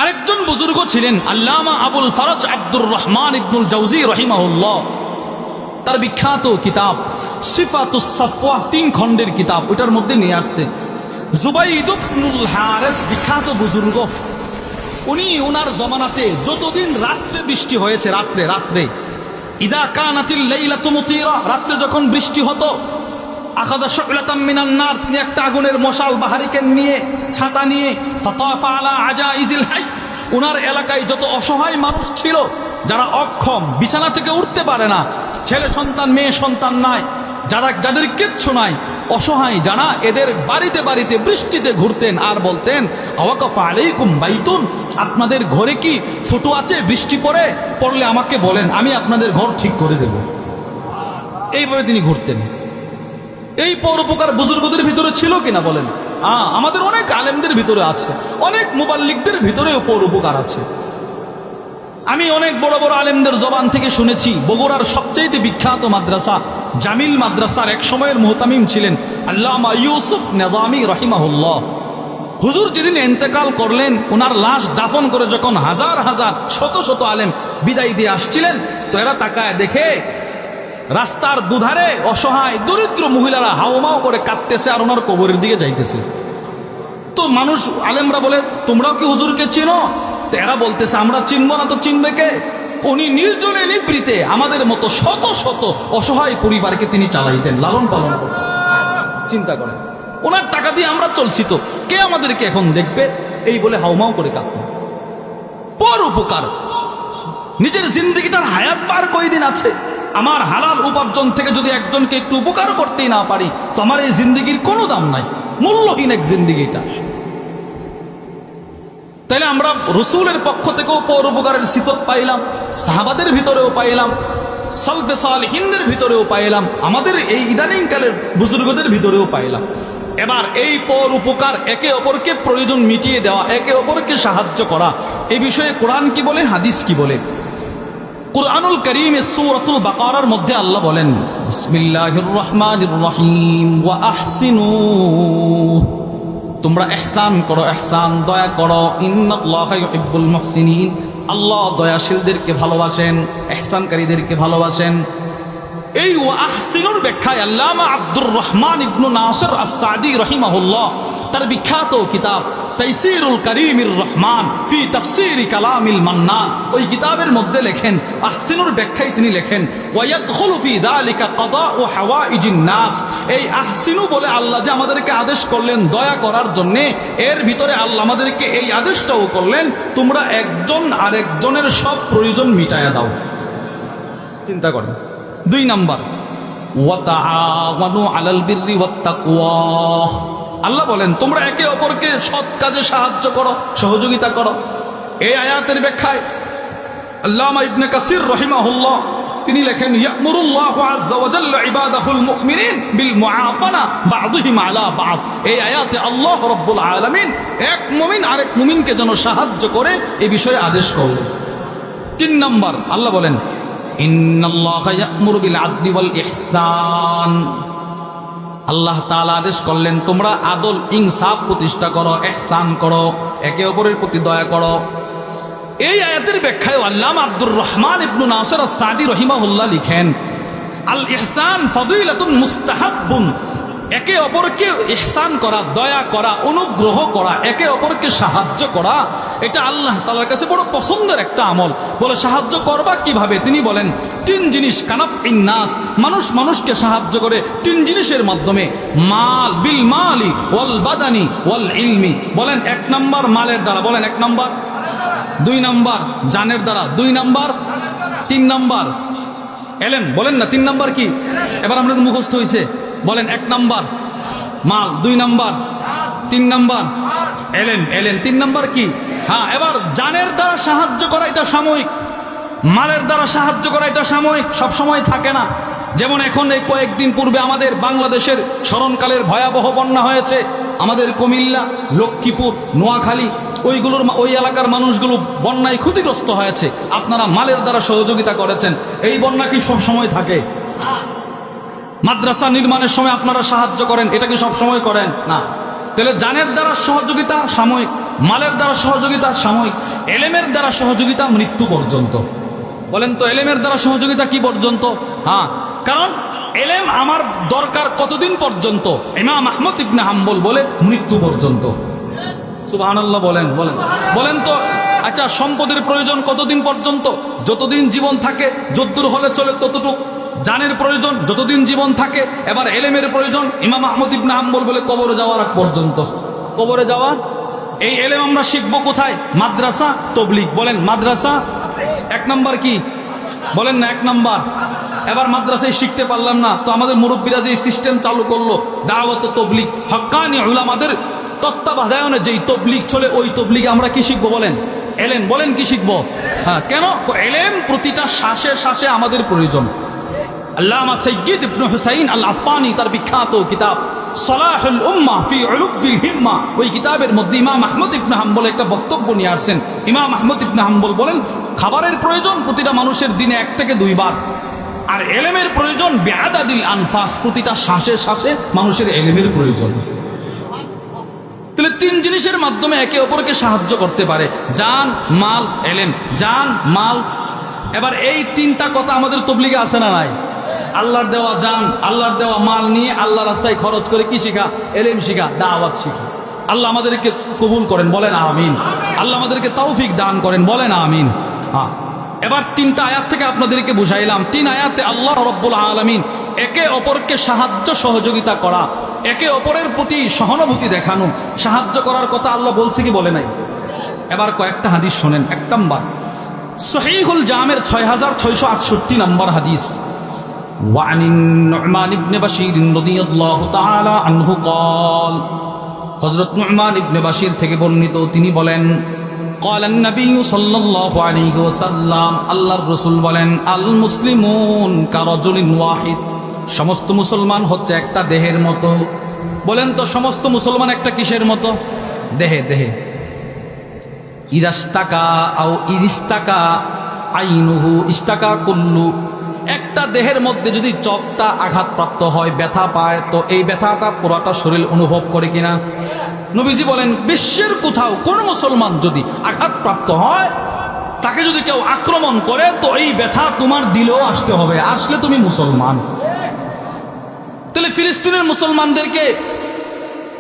আরেকজন বুজুর্গ ছিলেন আল্লামা আবুল ফারাজ আব্দুর রহমান ইবনুল জাওজি রাহিমাহুল্লাহ, তার বিখ্যাত কিতাব সিফাতুস সাফওয়া 3 খণ্ডের কিতাব, ওটার মধ্যে নিয়ে আসছে জুবাইদ ইবনুল হারিস, বিখ্যাত বুজুর্গ। উনি ওনার জমানাতে যতদিন রাত্রে বৃষ্টি হয়েছে, রাত্রে ইদা কানাতিল লাইলাতু মুতিরা, রাত্রে যখন বৃষ্টি হতো, আখাযা শু'লাতাম মিনান নার, তিনি একটা আগুনের মশাল বাহারিকেন নিয়ে, ছাতা নিয়ে, ফাতাফা আলা আজাইজিল হাই, ওনার এলাকায় যত অসহায় মানুষ ছিল, যারা অক্ষম, বিছানা থেকে উঠতে পারে না, ছেলে সন্তান মেয়ে সন্তান নাই, যাদের কিচ্ছু নাই, অসহায় যারা, এদের বাড়িতে বাড়িতে বৃষ্টিতে ঘুরতেন আর বলতেন, আওয়াকাফা আলাইকুম বাইতুন, আপনাদের ঘরে কি ফুটো আছে? বৃষ্টি পড়লে আমাকে বলেন, আমি আপনাদের ঘর ঠিক করে দেব। এইভাবে তিনি ঘুরতেন। এই পরোপকার বুজুর্গদের ভিতরে ছিল কিনা বলেন? আমাদের অনেক আলেমদের ভিতরে আছে, অনেক মুবাল্লিগদের ভিতরেও পরোপকার আছে। আমি অনেক বড় বড় আলেমদের জবান থেকে শুনেছি। বগুড়ার সবচেয়ে বিখ্যাত মাদ্রাসা জামিল মাদ্রাসার এক সময়ের মুহতামিম ছিলেন আল্লামা ইউসুফ নিজামী রাহিমাহুল্লাহ। হুজুর যেদিন ইন্তেকাল করলেন, ওনার লাশ দাফন করে যখন হাজার হাজার শত শত আলেম বিদায় দিয়ে আসছিলেন, তো এরা তাকায় দেখে রাস্তার দুধারে অসহায় দরিদ্র মহিলারা হাওমাও করে কাঁদতেছে আর ওনার কবরের দিকে যাইতেছে। তো মানুষ আলেমরা বলে তোমরাও কি হুজুরকে চিনো? তো এরা বলতেছে আমরা চিনবো না তো চিনবে কে? উনি নির্জনে নিবৃতে আমাদের মতো শত শত অসহায় পরিবারকে তিনি চালাইতেন, লালন পালন করতেন। চিন্তা করেন, ওনার টাকা দিয়ে আমরা চলছি, তো কে আমাদেরকে এখন দেখবে? এই বলে হাউমাউ করে কাঁদতেন। পর উপকার, নিজের জিন্দগিটার হায়াত পার কয়দিন আছে, আমার হালাল উপার্জন থেকে যদি একজনকে একটু উপকার করতেই না পারি তো আমার এই জিন্দগির কোনো দাম নাই, মূল্যহীন এক জিন্দগিটা। তাইলে আমরা রসুলের পক্ষ থেকেও পর উপকারের সিফত পাইলাম, সাহাবাদের ভিতরেও পাইলাম, সলফে সালেহিনদের ভিতরেও পাইলাম, আমাদের এই ইদানিং কালের বুজুর্গদের ভিতরেও পাইলাম। এবার এই পর উপকার, একে অপরকে প্রয়োজন মিটিয়ে দেওয়া, একে অপরকে সাহায্য করা, এই বিষয়ে কোরআন কি বলে, হাদিস কি বলে? কুরআনুল কারীমে সূরাতুল বাকারার মধ্যে আল্লাহ বলেন, বিসমিল্লাহির রহমানির রহিম, ওয়া আহসিনু, তোমরা ইহসান করো, ইহসান দয়া করো, ইন্নাল্লাহা ইউহিব্বুল মুহসিনিন, আল্লাহ দয়াশীলদেরকে ভালোবাসেন, ইহসানকারীদেরকে ভালোবাসেন। এই ওয়া আহসিনুর ব্যাখ্যায় আল্লামা আব্দুর রহমান ইবনু নাসির আস-সাদি রাহিমাহুল্লাহ তার বিখ্যাত কিতাব তাইসিরুল কারীমির রহমান ফি তাফসীর কালামিল মান্নান, ওই কিতাবের মধ্যে লেখেন, আহসিনুর ব্যাখ্যায় তিনি লেখেন, ওয়া ইয়াদখুলু ফি যালিকা কাদাউ হাওয়াইজিন নাস, এই আহসিনু বলে আল্লাহ যে আমাদেরকে আদেশ করলেন দয়া করার জন্য, এর ভিতরে আল্লাহ আমাদেরকে এই আদেশটাও করলেন, তোমরা একজন আরেকজনের সব প্রয়োজন মিটায়া দাও। চিন্তা করেন। 2 নাম্বার, ওয়া তাআওয়ানু আলাল বিররি ওয়াত তাকওয়া, আল্লাহ বলেন তোমরা একে অপরকে সৎ কাজে সাহায্য করো, সহযোগিতা করো। এই আয়াতের ব্যাখ্যায় আল্লামা ইবনে কাসির রাহিমাহুল্লাহ তিনি লেখেন, ইয়ামুরুল্লাহু আযজা ওয়া জাল্লা ইবাদাহুল মুমিনিন বিল মুআফানা বা'দুহিম আলা বা'দ, এই আয়াতে আল্লাহ রাব্বুল আলামিন এক মুমিন আরেক মুমিনকে যেন সাহায্য করে এই বিষয়ে আদেশ করলেন। 3 নাম্বার, আল্লাহ বলেন, ইন্নাল্লাহা ইয়া'মুরু বিল আদলি ওয়াল ইহসান, আল্লাহ তাআলা আদেশ করলেন তোমরা আদল ইনসাফ প্রতিষ্ঠা করো, ইহসান করো, একে অপরের প্রতি দয়া করো। এই আয়াতের ব্যাখ্যায় আল্লামা আব্দুর রহমান ইবনু নাসির আস-সাদি রাহিমাহুল্লাহ লিখেন, আল ইহসান ফাদিলাতুন মুস্তাহাব্বুন, একে অপরকে ইহসান করা, দয়া করা, অনুগ্রহ করা, একে অপরকে সাহায্য করা, এটা আল্লাহ তাআলার কাছে বড় পছন্দের একটা আমল। বলে সাহায্য করবা কিভাবে? তিনি বলেন 3 জিনিস, কানাফইন নাস, মানুষ মানুষকে সাহায্য করে 3 জিনিসের মাধ্যমে, মাল বিল মালি ওয়াল বাদানি ওয়াল ইলমি, বলেন 1 নাম্বার মালের দ্বারা, বলেন 1 নাম্বার, 2 নাম্বার জানের দ্বারা, 2 নাম্বার, 3 নাম্বার এলেন, বলেন না 3 নাম্বার কি? এবার আমাদের মুখস্থ হয়েছে, বলেন 1 নাম্বার মাল, 2 নাম্বার, 3 নাম্বার এলেন, 3 নাম্বার কি? হ্যাঁ, এবার জানের দ্বারা সাহায্য করা এটা সাময়িক, মালের দ্বারা সাহায্য করা এটা সাময়িক, সব সময় থাকে না। যেমন এখন এই কয়েকদিন পূর্বে আমাদের বাংলাদেশের স্মরণকালের ভয়াবহ বন্যা হয়েছে, আমাদের কুমিল্লা, লক্ষ্মীপুর, নোয়াখালী, ওই এলাকার মানুষগুলো বন্যায় ক্ষতিগ্রস্ত হয়েছে, আপনারা মালের দ্বারা সহযোগিতা করেছেন, এই বন্যা কি সব সময় থাকে? মাদ্রাসা নির্মাণের সময় আপনারা সাহায্য করেন, এটা কি সব সময় করেন? না। তাহলে জানের দ্বারা সহযোগিতা সাময়িক, মালের দ্বারা সহযোগিতা সাময়িক, এলেমের দ্বারা সহযোগিতা মৃত্যু পর্যন্ত। বলেন তো এলেমের দ্বারা সহযোগিতা কি পর্যন্ত? হ্যাঁ, কারণ এলেম আমার দরকার কতদিন পর্যন্ত? ইমাম আহমদ ইবনে হাম্বল বলে মৃত্যু পর্যন্ত। সুবহানাল্লাহ বলেন, বলেন, বলেন তো আচ্ছা সম্পদের প্রয়োজন কতদিন পর্যন্ত? যতদিন জীবন থাকে, যদ্দূর হলে চলে ততটুক। জানের প্রয়োজন যতদিন জীবন থাকে। এবার এলেমের প্রয়োজন ইমাম আহমদ ইবনে হাম্বল বলে কবরে যাওয়ার আগ পর্যন্ত। কবরে যাওয়া, এই এলেম আমরা শিখবো কোথায়? মাদ্রাসা, তবলিগ। বলেন মাদ্রাসা 1 নাম্বার কি? বলেন না 1 নাম্বার। এবার মাদ্রাসায় শিখতে পারলাম না, তো আমাদের মুরব্বীরা যে সিস্টেম চালু করলো দাওয়াত তবলিগ, হক্কানি উলামাদের তত্ত্বাবধানে যেই তবলিগ চলে, ওই তবলিগে আমরা কি শিখবো? বলেন এলেম। বলেন কি শিখবো? হ্যাঁ, কেন? এলেম প্রতিটা শ্বাসে শ্বাসে আমাদের প্রয়োজন। আল্লামা সাইয়্যিদ ইবনে হুসাইন আল আফফানি তার বিখ্যাত কিতাব সালাহুল উম্মাহ ফি উলুবিল হিম্মা, ওই কিতাবের মধ্যে ইমাম আহমদ ইবনে হাম্বল একটা বক্তব্য নিয়ে আসছেন। ইমাম আহমদ ইবনে হাম্বল বলেন খাবারের প্রয়োজন প্রতিটা মানুষের দিনে 1 থেকে 2 বার, আর এলেমের প্রয়োজন বিআদাদিল আনফাস, প্রতিটা শ্বাসে শ্বাসে মানুষের এলেমের প্রয়োজন। তাহলে 3 জিনিসের মাধ্যমে একে অপরকে সাহায্য করতে পারে, জান, মাল, এলেম। জান, মাল। এবার এই 3টা কথা আমাদের তবলিগে আছে না নাই? আল্লাহর দেওয়া জান, আল্লাহর দেওয়া মাল নিয়ে আল্লাহ রাস্তায় খরচ করে কি শিখা? এলেম শিখা, দাওয়াত শিখা। আল্লাহ আমাদেরকে কবুল করেন, বলেন আমিন। আল্লাহ আমাদেরকে তৌফিক দান করেন, বলেন আমিন। এবার 3টা আয়াত থেকে আপনাদেরকে বুঝাইলাম। 3 আয়াতে আল্লাহ রব্বুল আলামিন একে অপরকে সাহায্য সহযোগিতা করা, একে অপরের প্রতি সহানুভূতি দেখানো, সাহায্য করার কথা আল্লাহ বলছে কি বলে নাই? এবার কয়েকটা হাদিস শোনেন। 1 নম্বর সহিহুল জামের 6668 নম্বর হাদিস, وعن النعمان بن بشير رضي الله تعالى عنه قال, হযরত নু'মান ইবনে বাশির থেকে বর্ণিত, তিনি বলেন, قال النبي صلى الله عليه وسلم, আল্লাহর রাসূল বলেন, আল মুসলিমুন কারাজুলিন ওয়াহিদ, সমস্ত মুসলমান হচ্ছে একটা দেহের মতো। বলেন তো সমস্ত মুসলমান একটা কিসের মতো? দেহে। দেহে ইরাস্তাকা আও ইরিস্তাকা আইনুহু ইস্তাকা কুল্লু, একটা দেহের মধ্যে যদি চোখটা আঘাতপ্রাপ্ত হয়, ব্যথা পায়, তো এই ব্যথাটা পুরোটা শরীর অনুভব করে কিনা? নবীজি বলেন বিশ্বের কোথাও কোন মুসলমান যদি আঘাতপ্রাপ্ত হয়, তাকে যদি কেউ আক্রমণ করে, তো এই ব্যথা তোমার দিলেও আসতে হবে, আসলে তুমি মুসলমান। তাহলে ফিলিস্তিনের মুসলমানদেরকে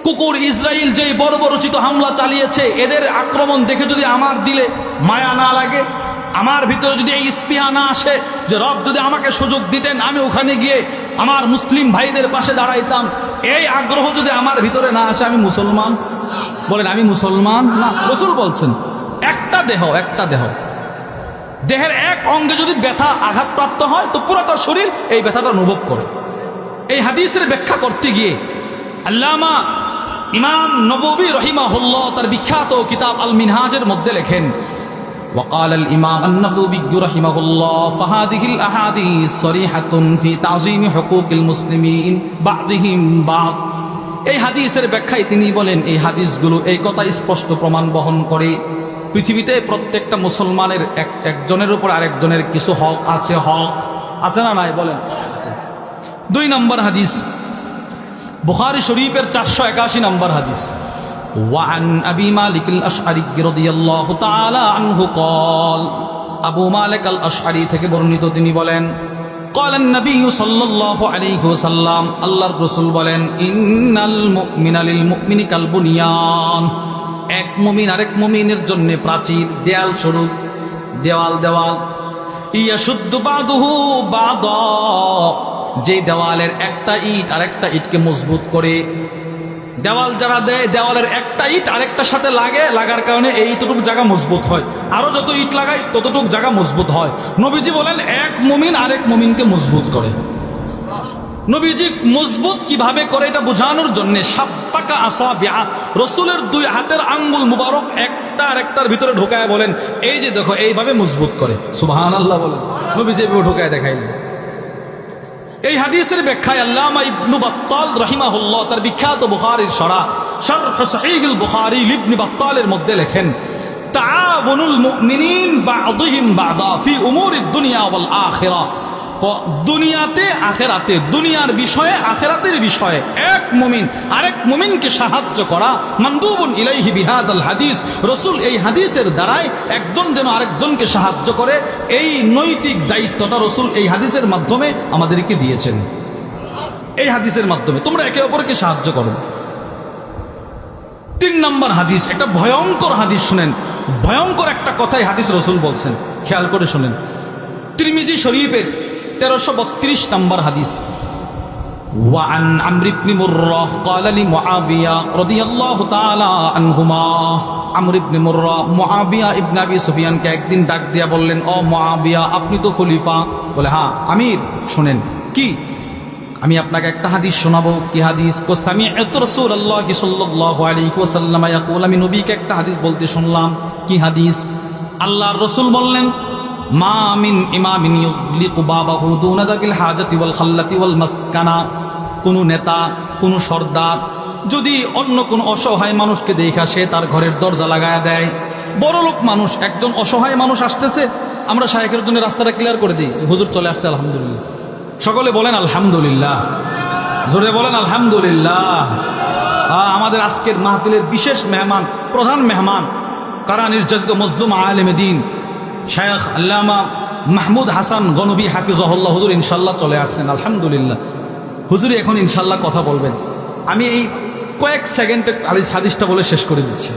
কুকুর ইসরায়েল যেই বর্বরচিত হামলা চালিয়েছে, এদের আক্রমণ দেখে যদি আমার দিলে মায়া না লাগে, আমার ভিতরে যদি এই স্পৃহা না আসে যে রব যদি আমাকে সুযোগ দিতেন আমি ওখানে গিয়ে আমার মুসলিম ভাইদের পাশে দাঁড়াইতাম, এই আগ্রহ যদি আমার ভিতরে না আসে, আমি মুসলমান? বলেন আমি মুসলমান না। রাসূল বলছেন একটা দেহ, দেহের এক অঙ্গে যদি ব্যথা আঘাতপ্রাপ্ত হয়, তো পুরোটা শরীর এই ব্যথাটা অনুভব করে। এই হাদিসের ব্যাখ্যা করতে গিয়ে আল্লামা ইমাম নববী রহিমাহুল্লাহ তার বিখ্যাত কিতাব আল মিনহাজের মধ্যে লেখেন, وقال الإمام النووي رحمه الله فهذه الأحاديث صريحة في تعظيم حقوق المسلمين بعضهم بعض, এই হাদিসের ব্যাখ্যায় তিনি বলেন এই হাদিসগুলো এই কথা স্পষ্ট প্রমাণ বহন করে পৃথিবীতে প্রত্যেকটা মুসলমানের একজনের উপর আরেকজনের কিছু হক আছে না নাই? বলেন। 2 নম্বর হাদিস বুখারী শরীফের 481 নম্বর হাদিস, وعن أبي مالك الأشعري رضي الله تعالى عنه قال, আবু মালিক আল আশআরী থেকে বর্ণিত, তিনি বলেন, قال النبي صلى الله عليه وسلم, আল্লাহর রাসূল বলেন, ইন্নাল মুমিনা লিল মুমিনি কাল বুনিয়ান, এক মুমিন আরেক মুমিনের জন্য প্রাচীর, দেয়াল স্বরূপ, দেওয়াল ইয়াশুদ্দু বাদুহু বাদা, যে দেওয়ালের একটা ইট আরেকটা ইটকে মজবুত করে। দেওয়াল যারা দেয়, দেওয়ালের একটা ইট আরেকটার সাথে লাগার কারণে এইটুকু জায়গা মজবুত হয়, আরো যত ইট লাগায় ততটুকু জায়গা মজবুত হয়। নবীজি বলেন এক মুমিন আরেক মুমিনকে মজবুত করে। নবীজি মজবুত কিভাবে করে এটা বোঝানোর জন্য সাব্বাকা আসাবিআ, রাসূলের 2 হাতের আঙ্গুল মুবারক একটা আরেকটার ভিতরে ঢোকায় বলেন, এই যে দেখো এইভাবে মজবুত করে। সুবহানাল্লাহ বলেন। নবীজি এভাবে ঢোকায় দেখাইলেন। এই হাদিসের ব্যাখ্যায় আল্লামা ইবনে বাত্তাল রাহিমাহুল্লাহ তার বিখ্যাত বুখারীর শারহ সহিহুল বুখারী ইবনে বাত্তালের মধ্যে লেখেন, তাআওয়ানুল মুমিনিন বা'দুহুম বা'দা ফি উমুরিদ দুনিয়া ওয়াল আখিরা, দুনিয়াতে আখেরাতে, দুনিয়ার বিষয়ে আখেরাতের বিষয়ে এক মুমিন আরেক মুমিনকে সাহায্য করা, মানদুবুন ইলাইহি বিহাদাল হাদিস, রাসূল এই হাদিসের দ্বারাই একজন যেন আরেকজনকে সাহায্য করে, এই নৈতিক দায়িত্বটা রাসূল এই হাদিসের মাধ্যমে আমাদেরকে দিয়েছেন। এই হাদিসের মাধ্যমে তোমরা একে অপরকে সাহায্য করো। 3 নম্বর হাদিস, একটা ভয়ঙ্কর হাদিস শুনেন, ভয়ঙ্কর একটা কথাই হাদিস রাসূল বলছেন, খেয়াল করে শুনেন। তিরমিজি শরীফের 1332 নম্বর হাদিস, وعن عمرو بن مرة قال لمعاوية رضي الله تعالى عنهما, عمرو بن مرة মুআবিয়া ইবনে আবি সুফিয়ানকে একদিন ডাক দিয়া বললেন, ও মুআবিয়া আপনি তো খলিফা। বলে হ্যাঁ আমির, শুনেন। কি? আমি আপনাকে একটা হাদিস শোনাবো। কি হাদিস? কো সামি'তু রাসূলুল্লাহ সাল্লাল্লাহু আলাইহি ওয়াসাল্লাম ইয়াকুল, আমি নবীকে একটা হাদিস বলতে শুনলাম। কি হাদিস? আল্লাহর রাসূল বললেন, মা মিন ইমামিন ইউগলিকু বাবাহু দুনা দাকিল হাজাতি ওয়াল খাল্লাতি ওয়াল মাসকানা, কোন নেতা, কোন সর্দার যদি অন্য কোন অসহায় মানুষকে দেখা সে তার ঘরের দরজা লাগায়া দেয়, বড় লোক মানুষ, একজন অসহায় মানুষ আসতেছে, আমরা শায়েখের জন্য রাস্তাটা ক্লিয়ার করে দিই, হুজুর চলে আসছে আলহামদুলিল্লাহ, সকলে বলেন আলহামদুলিল্লাহ, জোরে বলেন আলহামদুলিল্লাহ। আমাদের আজকের মাহফিলের বিশেষ মেহমান, প্রধান মেহমান, কারা নির্যাতিত মজলুম আলেমে দ্বীন শায়েখ আল্লামা মাহমুদ হাসান গনবী হাফিজাহুল্লাহ হুজুর ইনশাল্লাহ চলে আসছেন আলহামদুলিল্লাহ। হুজুর এখন ইনশাল্লাহ কথা বলবেন। আমি এই কয়েক সেকেন্ডে হাদিসটা বলে শেষ করে দিচ্ছে।